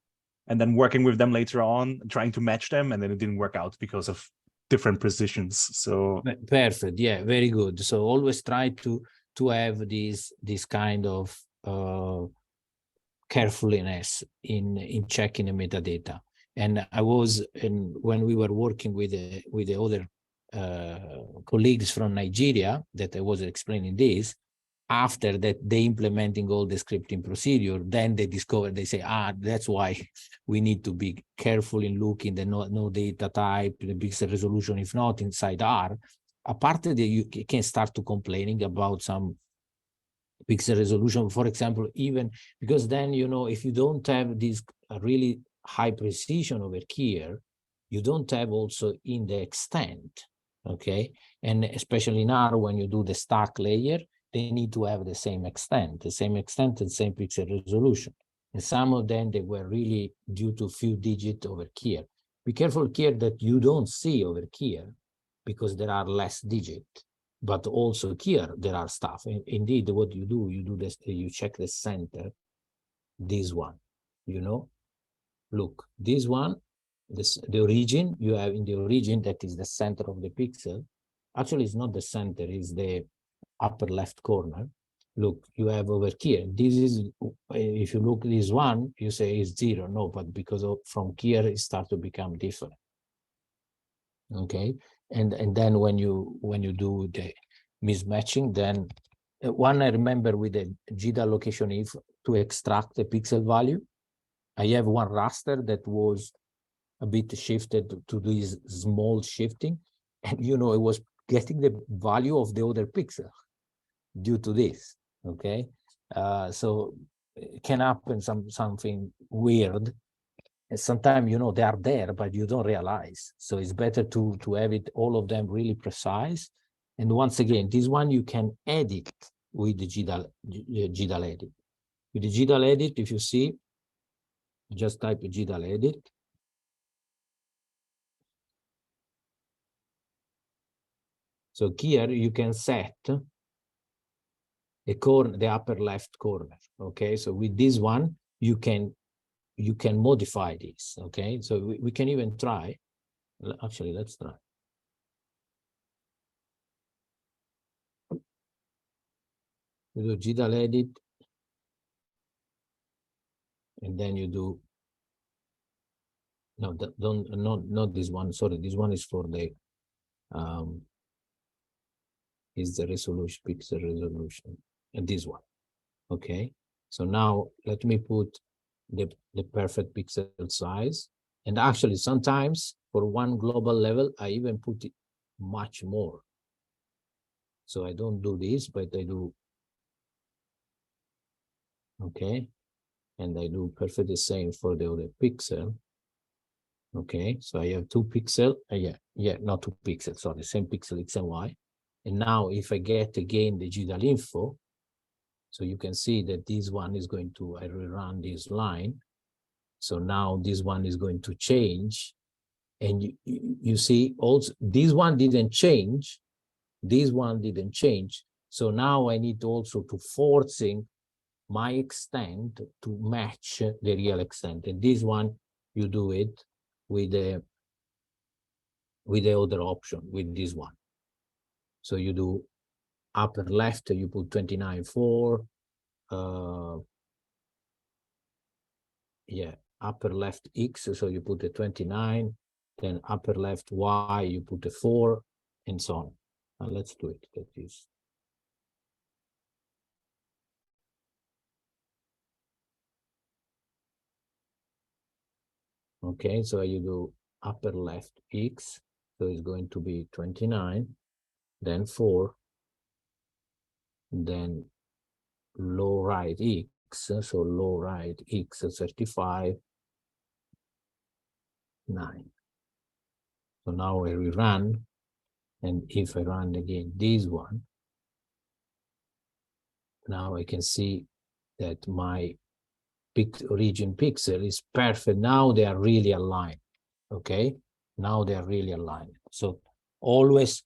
and then working with them later on, trying to match them, and then it didn't work out because of different precisions. So perfect, yeah, very good. So always try to have this kind of carefulness in checking the metadata. And I was, when we were working with the other colleagues from Nigeria, that I was explaining this, after that they implementing all the scripting procedure, then they discover, they say, that's why we need to be careful in looking the no data type, the pixel resolution. If not, inside R, apart that you can start to complaining about some pixel resolution, for example, even because then, if you don't have this really high precision over here, you don't have also in the extent. Okay, and especially now when you do the stack layer, they need to have the same extent and same pixel resolution. And some of them, they were really due to few digits over here. Be careful here that you don't see over here, because there are less digits. But also here, there are stuff. And indeed, what you do this, you check the center, this one, look, this one, the origin, you have in the origin, that is the center of the pixel. Actually, it's not the center, it's the upper left corner. Look, you have over here, this is, if you look this one, you say it's 0. No, but because from here, it starts to become different. Okay, and then when you do the mismatching, then one I remember with the GDAL location if to extract the pixel value, I have one raster that was a bit shifted to this small shifting, and it was getting the value of the other pixel due to this. Okay, so it can happen something weird And sometimes, you know, they are there, but you don't realize. So it's better to have it, all of them really precise. And once again, this one you can edit with the GDAL edit. With the GDAL edit, if you see, just type GDAL edit. So here you can set the corner, the upper left corner. Okay, so with this one, you can modify this. Okay, so we can even try. Actually, let's try. You do GDAL edit, and then you do, no, not this one. Sorry, this one is for the is the resolution, pixel resolution, and this one. Okay, so now let me put the perfect pixel size. And actually, sometimes for one global level, I even put it much more. So I don't do this, but I do, okay, and I do perfectly the same for the other pixel. Okay, so I have 2 pixels, not 2 pixels, sorry, same pixel X and Y. And now if I get again the GDAL info, so you can see that this one is going to, I rerun this line. So now this one is going to change. And you see also, this one didn't change. This one didn't change. So now I need also to forcing my extent to match the real extent. And this one, you do it with the other option, with this one. So you do upper left, you put 29.4. Upper left X, so you put a 29. Then upper left Y, you put a 4, and so on. Now let's do it. That is. Okay, so you do upper left X, so it's going to be 29, then 4, then low right X, so low right X 35, 9. So now I rerun, and if I run again this one, now I can see that my origin pixel is perfect. Now they are really aligned. Okay, now they are really aligned. So always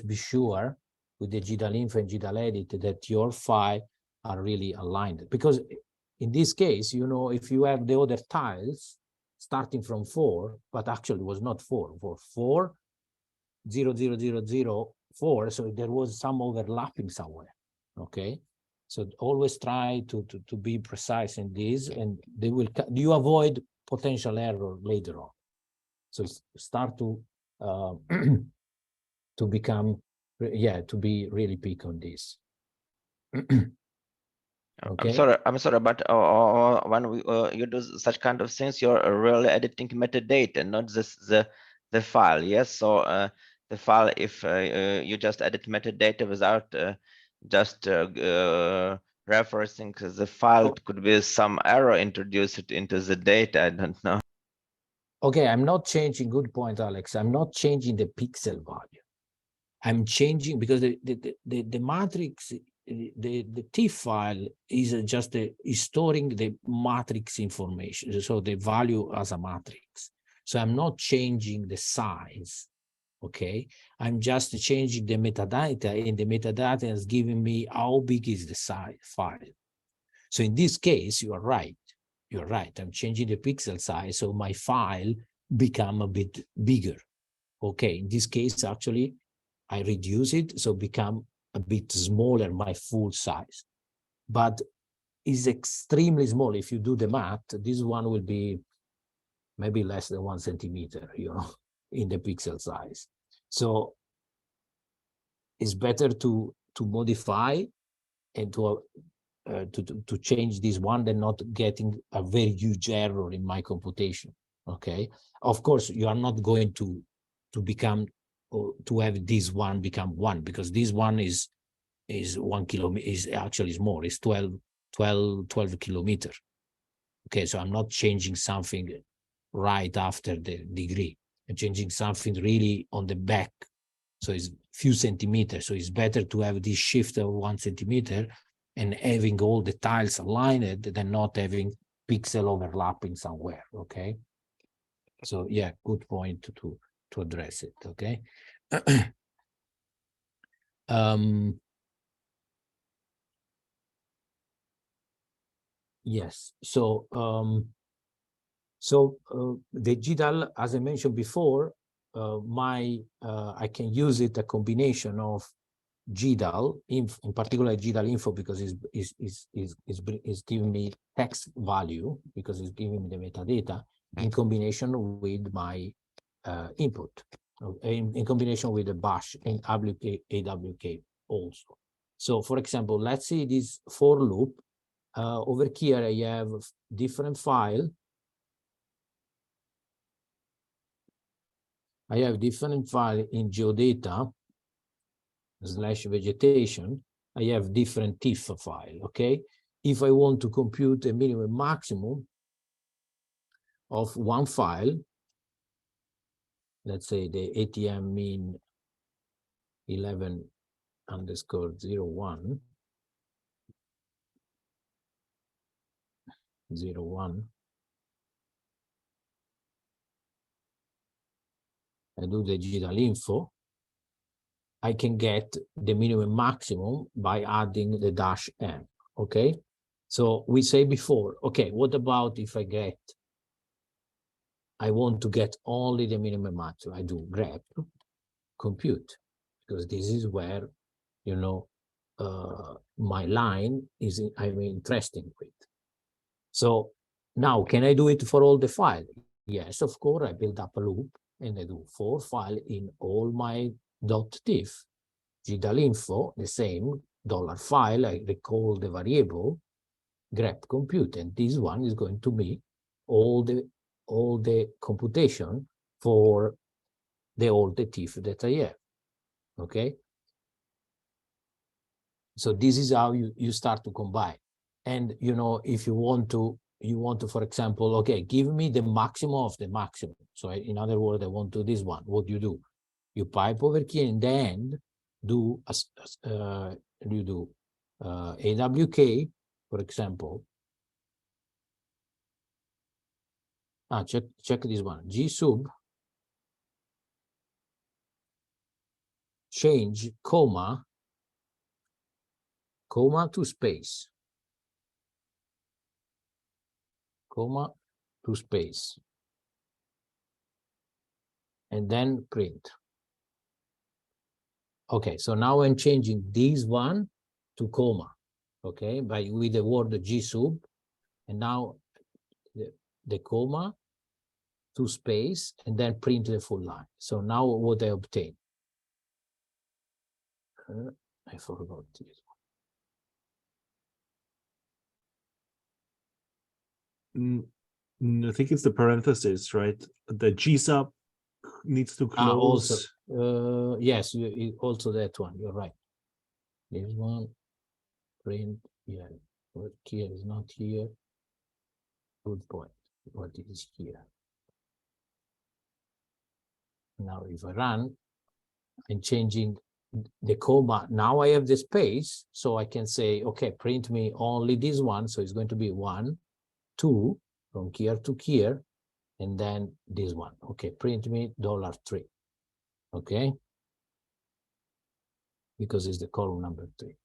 be sure with the GDAL info and GDAL edit that your file are really aligned, because in this case, you know, if you have the other tiles starting from 4, but actually was not 4, for 4 0 0 0 0 4, so there was some overlapping somewhere. Okay, so always try to be precise in this, and they will, you avoid potential error later on. So start to to become, to be really peak on this. Okay. I'm sorry, but when you do such kind of things, you're really editing metadata, not the file. Yes, so the file, if you just edit metadata without just referencing the file, it could be some error introduced into the data. I don't know. Okay, I'm not changing. Good point, Alex. I'm not changing the pixel value. I'm changing because the matrix, the T file is just storing the matrix information, so the value as a matrix. So I'm not changing the size. Okay, I'm just changing the metadata, and the metadata is giving me how big is the size file. So in this case, you are right. You're right. I'm changing the pixel size, so my file become a bit bigger. Okay, in this case, actually, I reduce it, so become a bit smaller, my full size. But is extremely small. If you do the math, this one will be maybe less than 1 centimeter, you know, in the pixel size. So it's better to modify and to change this one than not getting a very huge error in my computation. Okay, of course you are not going to become, or to have this one become 1, because this one is 1 kilometer, is actually more, it's 12 kilometer. Okay, so I'm not changing something right after the degree. I'm changing something really on the back. So it's few centimeters. So it's better to have this shift of 1 centimeter and having all the tiles aligned than not having pixel overlapping somewhere. Okay. So yeah, good point to address it. Okay. Yes. So the GDAL, as I mentioned before, I can use it a combination of GDAL, in particular GDAL info, because it's giving me text value, because it's giving me the metadata in combination with my input, in combination with the bash and AWK also. So for example, let's see this for loop. Over here, I have different file. I have different file in geodata / vegetation. I have different TIFF file, okay? If I want to compute a minimum maximum of one file, let's say the ATM mean 11_01, 01. I do the GDAL info. I can get the minimum maximum by adding the -n, okay? So we say before, okay, what about if I want to get only the minimum maximum? I do grep compute, because this is where, you know, my line is I'm interested with. So now, can I do it for all the file? Yes, of course. I build up a loop and I do for file in all my .tiff. GDAL info, the same $file. I recall the variable grep compute, and this one is going to be all the computation for all the TIFF that I have. Okay. So this is how you start to combine. And you know, if you want to, for example, okay, give me the maximum of the maximum. So in other words, I want to this one. What do? You pipe over here and then do AWK, for example. Check this one. G sub change comma to space, comma to space, and then print. Okay, so now I'm changing this one to comma, okay, with the word G sub, and now the comma to space, and then print the full line. So now what I obtain? I forgot this one. I think it's the parenthesis, right? The G sub needs to close. Also, yes, also that one. You're right. This one, print, yeah. What here is not here. Good point. What is here? Now, if I run, I'm changing the comma. Now I have the space, so I can say, okay, print me only this one. So it's going to be 1, 2 from here to here, and then this one. Okay, print me $3. Okay, because it's the column number 3.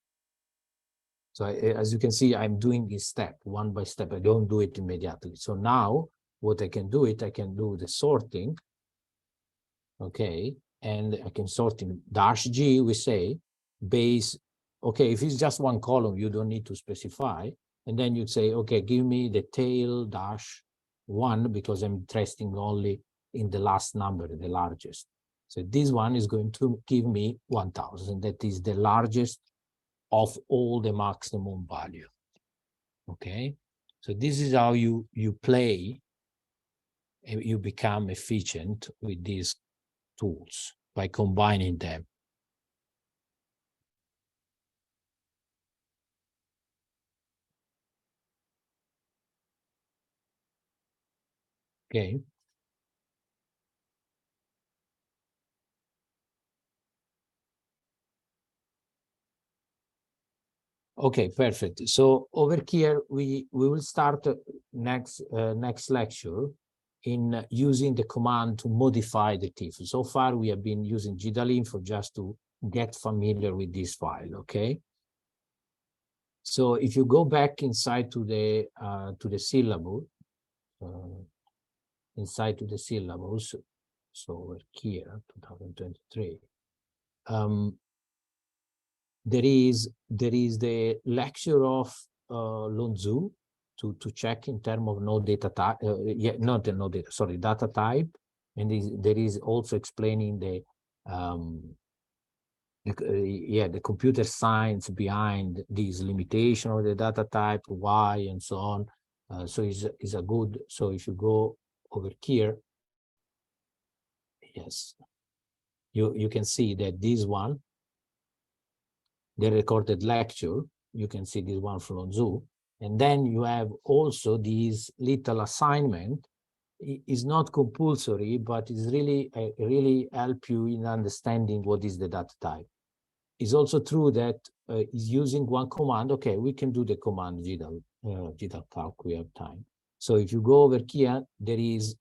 So as you can see, I'm doing this step one by step. I don't do it immediately. So now what I can do I can do the sorting. Okay, and I can sort in -G, we say, base. Okay, if it's just one column, you don't need to specify. And then you'd say, okay, give me the tail -1, because I'm interested only in the last number, the largest. So this one is going to give me 1000. That is the largest of all the maximum value. Okay, so this is how you play, and you become efficient with these tools by combining them. Okay. Okay, perfect. So over here, we will start next lecture in using the command to modify the TIFF. So far, we have been using GDAL info just to get familiar with this file, okay? So if you go back inside to the syllable, inside to the syllables, so over here, 2023, there is the lecture of Lonzu to check in terms of no data type, not the no data, sorry, data type, and there is also explaining the computer science behind this limitation of the data type, why, and so on. So is a good. So if you go over here, yes, you can see that this one, the recorded lecture, you can see this one from Zoo, and then you have also this little assignment. It's not compulsory, but it's really help you in understanding what is the data type. It's also true that is using one command. Okay, we can do the command GDAL calc, we have time. So if you go over here, there is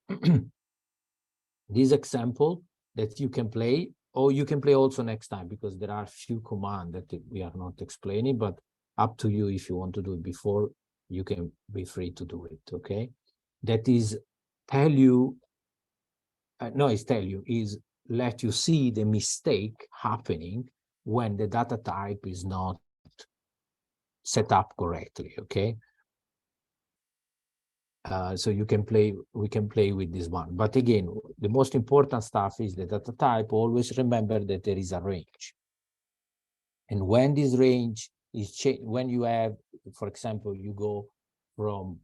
this example that you can play, or you can play also next time, because there are few commands that we are not explaining, but up to you. If you want to do it before, you can be free to do it, okay? That is tell you, is let you see the mistake happening when the data type is not set up correctly, okay? So we can play with this one. But again, the most important stuff is the data type. Always remember that there is a range. And when this range is changed, when you have, for example, you go from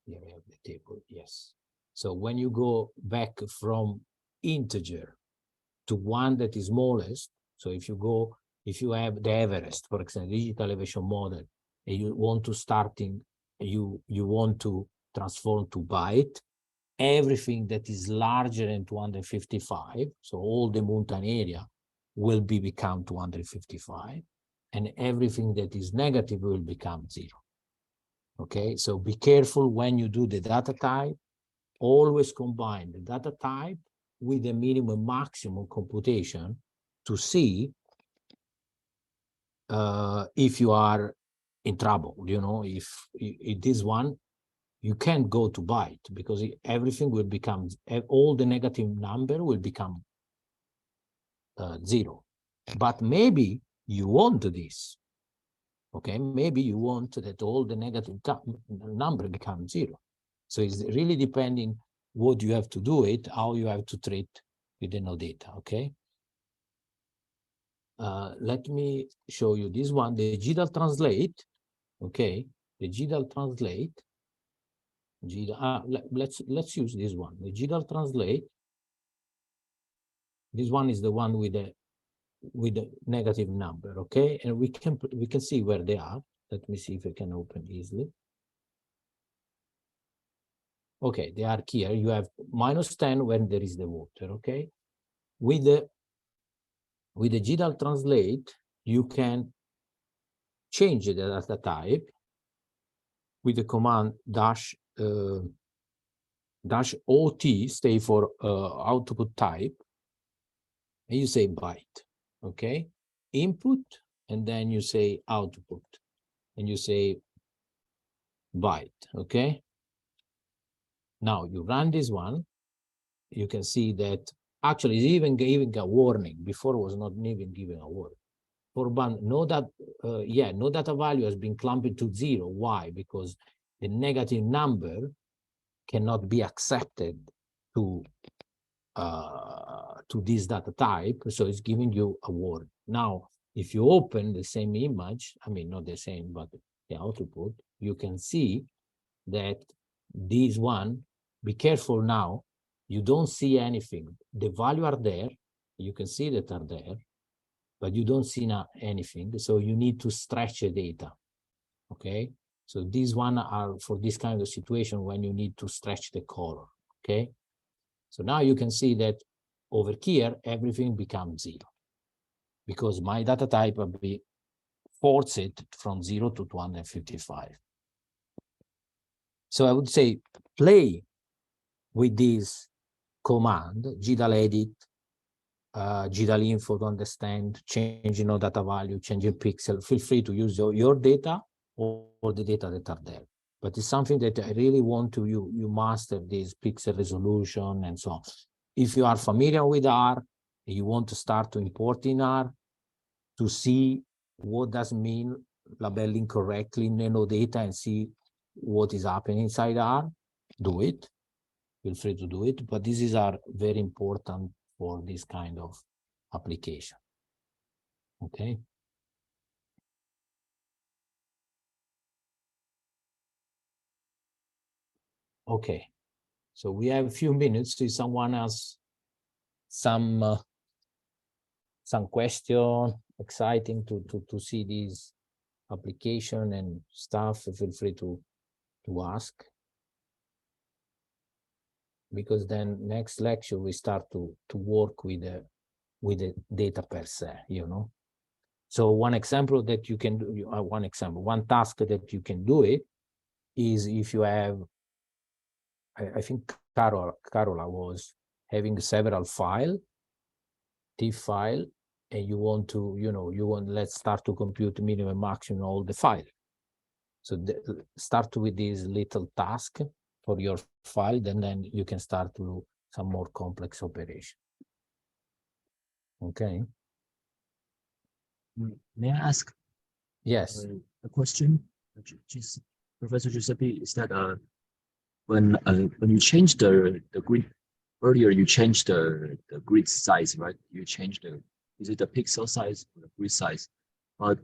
here we have the table, yes. So when you go back from integer to one that is smallest, so if you have the Everest, for example, digital elevation model, and you want to you want to transform to byte, everything that is larger than 255, so all the mountain area will become 255, and everything that is negative will become 0. Okay, so be careful when you do the data type. Always combine the data type with the minimum maximum computation to see if you are in trouble. You know, if this one, you can't go to byte, because everything will become, all the negative number will become 0. But maybe you want this. Okay, maybe you want that all the negative number becomes 0. So it's really depending what you have to do it, how you have to treat with the no data, okay? Let me show you this one, the GDAL translate, okay? The GDAL translate, let's use this one, the GDAL translate. This one is the one with the negative number, okay? And we can see where they are. Let me see if I can open easily. Okay, they are here. You have -10 when there is the water, okay? With the GDAL translate, you can change the data type with the command -OT, stay for output type, and you say byte, okay? Input, and then you say output, and you say byte, okay? Now you run this one, you can see that actually it's even giving a warning. Before was not even giving a warning. For no data value has been clumped to 0. Why? Because the negative number cannot be accepted to this data type, so it's giving you a warning. Now, if you open the same image, I mean not the same, but the output, you can see that this one. Be careful now. You don't see anything. The value are there. You can see that are there, but you don't see anything. So you need to stretch the data. okay? So these one are for this kind of situation when you need to stretch the color, okay? So now you can see that over here, everything becomes 0 because my data type will be forced from 0 to 255. So I would say play with this command, GDAL edit, GDAL info to understand, changing data value, changing pixel. Feel free to use your data or the data that are there. But it's something that I really want to you master this pixel resolution and so on. If you are familiar with R, you want to start to import in R to see what does mean labeling correctly nano data and see what is happening inside R, do it. Feel free to do it, but these are very important for this kind of application. Okay. Okay. So we have a few minutes. If someone has some question, exciting to see this application and stuff, feel free to ask. Because then next lecture we start to work with the data per se, you know. So one example that you can do, one task that you can do it is if you have, I think Carola was having several TIFF file, and you want to, let's start to compute minimum, maximum, all the file. So start with this little task for your file, then you can start to do some more complex operation. Okay. May I ask? Yes. A question, Professor Giuseppe, is that when you change the grid earlier, you changed the grid size, right? You changed is it the pixel size or the grid size?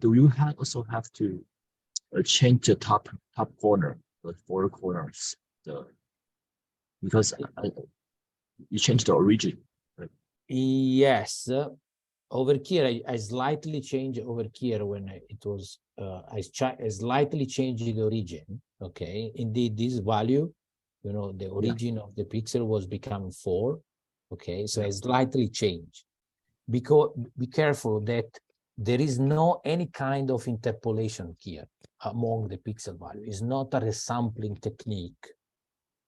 Do you also have to change the top corner, the 4 corners, because you changed the origin, right? Yes. Over here, I slightly changed over here when it was, I slightly changed the origin. Okay. Indeed, this value, the origin of the pixel was becoming 4. Okay. So I slightly changed. Because be careful that there is no any kind of interpolation here among the pixel value. It's not a resampling technique.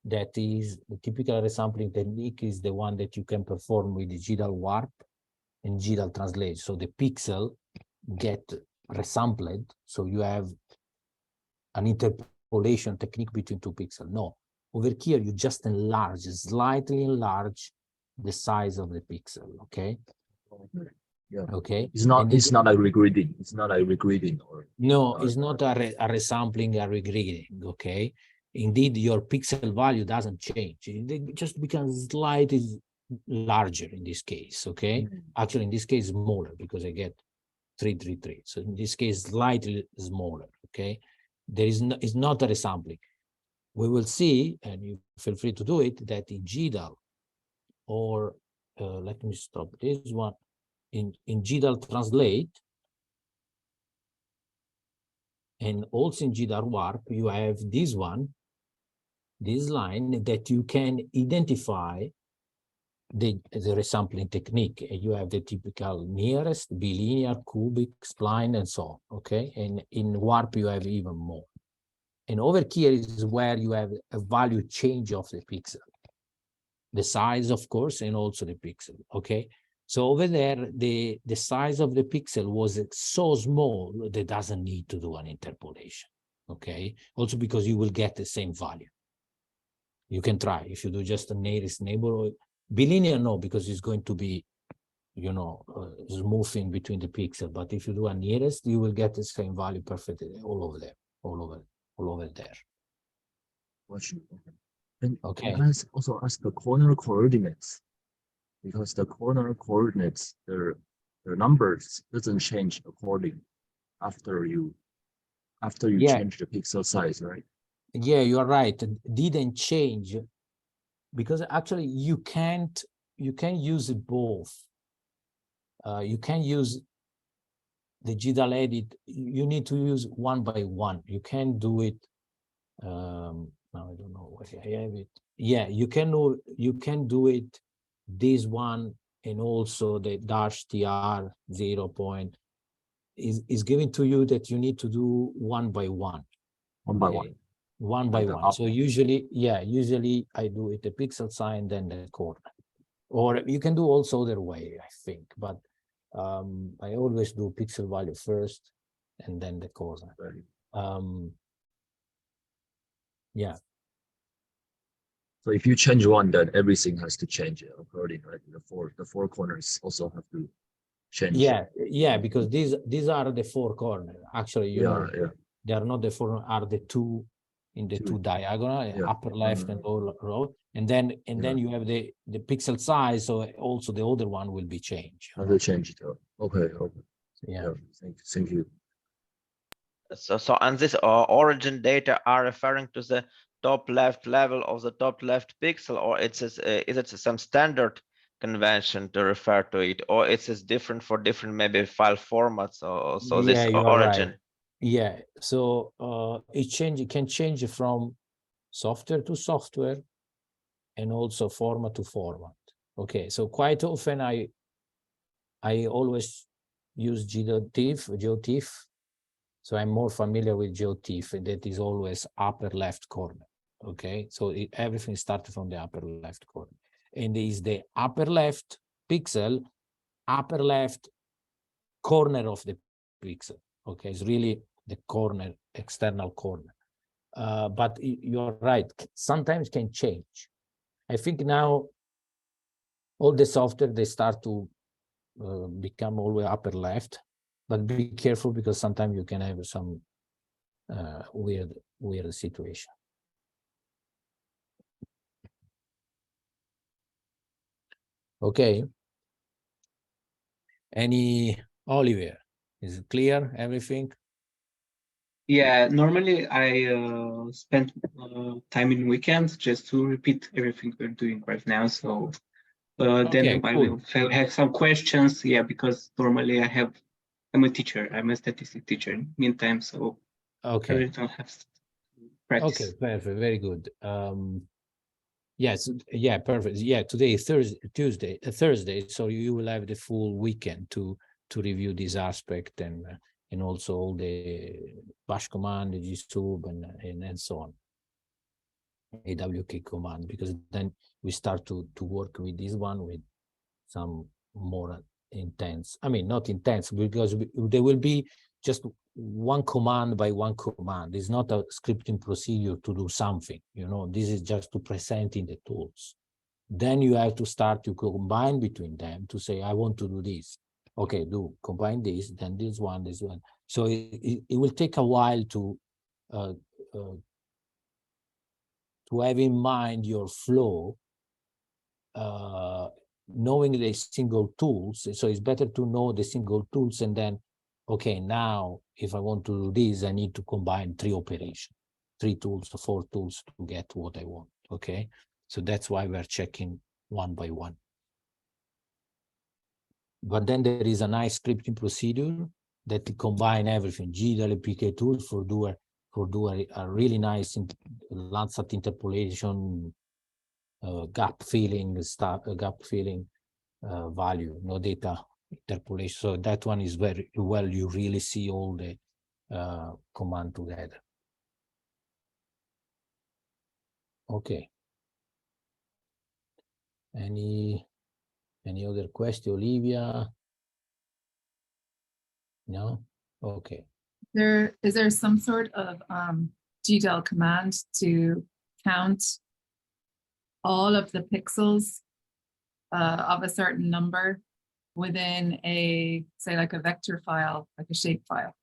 That is the typical resampling technique is the one that you can perform with the GDAL warp and GDAL translate. So the pixel get resampled. So you have an interpolation technique between 2 pixels. No, over here you just slightly enlarge the size of the pixel. Okay. Yeah. Okay. It's not a regrading. It's not a regrading or no, it's not a resampling, a regrading. Okay. Indeed, your pixel value doesn't change. It just becomes slightly larger in this case. Okay. Actually, in this case, smaller because I get 333. So in this case, slightly smaller. Okay. It's not a resampling. We will see, and you feel free to do it, that in GDAL or let me stop this one. In GDAL translate, and also in GDAL warp, you have this line that you can identify the resampling technique. You have the typical nearest, bilinear, cubic, spline, and so on. Okay, and in warp you have even more. And over here is where you have a value change of the pixel, the size, of course, and also the pixel. Okay. So over there, the size of the pixel was so small that doesn't need to do an interpolation. Okay. Also because you will get the same value. You can try if you do just a nearest neighborhood. Bilinear, no, because it's going to be, smoothing between the pixels. But if you do a nearest, you will get the same value perfectly all over there, all over there. And okay. I also ask the corner coordinates, because the corner coordinates, their numbers doesn't change according after you change the pixel size, right? Yeah, you are right. It didn't change because actually you can use both. You can use the GDAL edit, you need to use one by one. You can't do it. Now I don't know what I have it. Yeah, you can do it. This one and also the -tr 0 point is given to you that you need to do one by one. One by one. One by one. So usually I do it the pixel sign, then the corner. Or you can do also other way, I think, but I always do pixel value first and then the corner. Yeah. So if you change one, then everything has to change according, right? The four corners also have to change. Yeah, because these are the four corners. Actually, you know, they are not the four, are the two in the two diagonal, upper left and lower row, and then you have the pixel size, so also the other one will be changed. Have to change it. Okay. Yeah. Thank you. So and this origin data are referring to the top left level of the top left pixel, or is it some standard convention to refer to it, or it's different for different maybe file formats, or so this origin? Right. Yeah, so it can change from software to software and also format to format. Okay, so quite often I always use GeoTIFF. So I'm more familiar with GeoTIFF, and that is always upper left corner. Okay, so everything starts from the upper left corner, and is the upper left pixel, upper left corner of the pixel. Okay, it's really the corner, external corner. But you're right, sometimes can change. I think now all the software, they start to become always upper left, but be careful because sometimes you can have some weird situation. Okay. Oliver, is it clear, everything? Yeah, normally I spend time in weekends just to repeat everything we're doing right now. So then I will have some questions. Yeah, because normally I'm a teacher. I'm a statistics teacher in meantime, so I really don't have practice. Okay, perfect, very good. Yes, yeah, perfect. Yeah, today is Thursday, so you will have the full weekend to review this aspect and also all the bash command, the gsub and so on, awk command, because then we start to work with this one with some more intense. I mean, not intense, because there will be just one command by one command. It's not a scripting procedure to do something, you know, this is just to present in the tools. Then you have to start to combine between them to say, I want to do this. Okay, combine this, then this one. So it will take a while to have in mind your flow, knowing the single tools. So it's better to know the single tools, and then, okay, now if I want to do this, I need to combine 3 operations, 3 tools or 4 tools to get what I want. Okay, so that's why we're checking one by one. But then there is a nice scripting procedure that combine everything, GDAL, PK tools for do a really nice Landsat interpolation, gap filling stuff, value, no data interpolation. So that one is very well, you really see all the command together. Okay. Any other question, Olivia? No? Okay. Is there some sort of GDAL command to count all of the pixels of a certain number within a, say, like a vector file, like a shape file?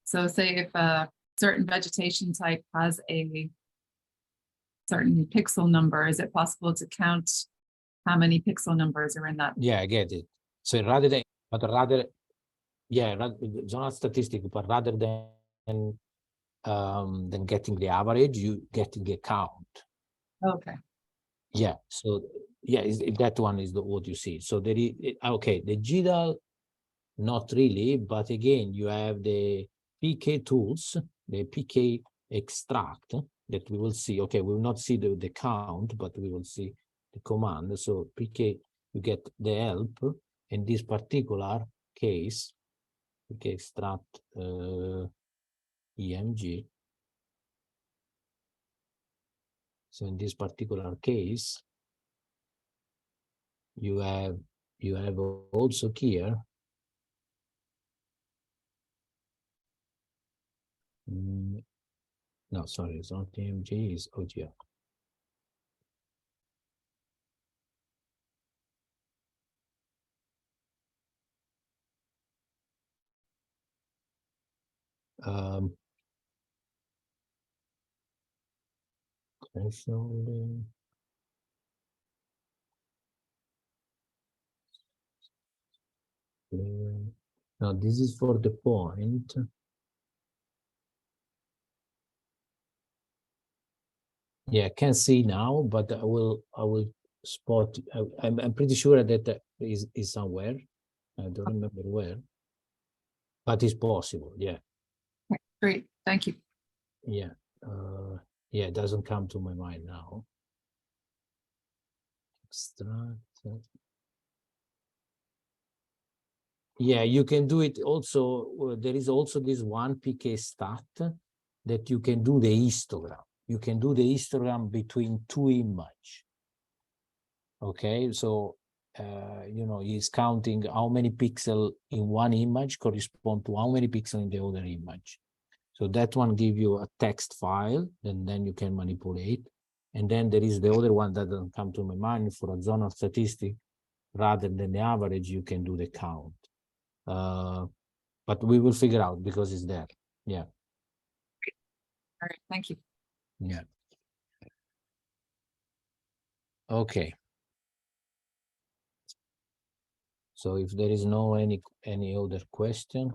So say if a certain vegetation type has a certain pixel number, is it possible to count how many pixel numbers are in that? Yeah, I get it. So it's not statistic, but rather than getting the average, you getting a count. Okay. Yeah. So yeah, that one is what you see. So there is, okay, the GDAL not really, but again, you have the PK tools, the PK extract that we will see. Okay, we will not see the count, but we will see the command. So PK, you get the help in this particular case, PK extract EMG. So in this particular case, you have also here no, sorry, it's not EMG, it's OGR. Now this is for the point. Yeah, I can't see now, but I will spot. I'm pretty sure that is somewhere. I don't remember where, but it's possible. Yeah. Great, thank you. Yeah. Yeah, it doesn't come to my mind now. Extract. Yeah, you can do it also. There is also this one PK stat that you can do the histogram. You can do the histogram between two images. Okay, so you know, he's counting how many pixels in one image correspond to how many pixels in the other image. So that one gives you a text file, and then you can manipulate. And then there is the other one that doesn't come to my mind for a zonal statistic. Rather than the average, you can do the count. But we will figure out because it's there. Yeah. All right, thank you. Yeah. Okay. So if there is no any other question.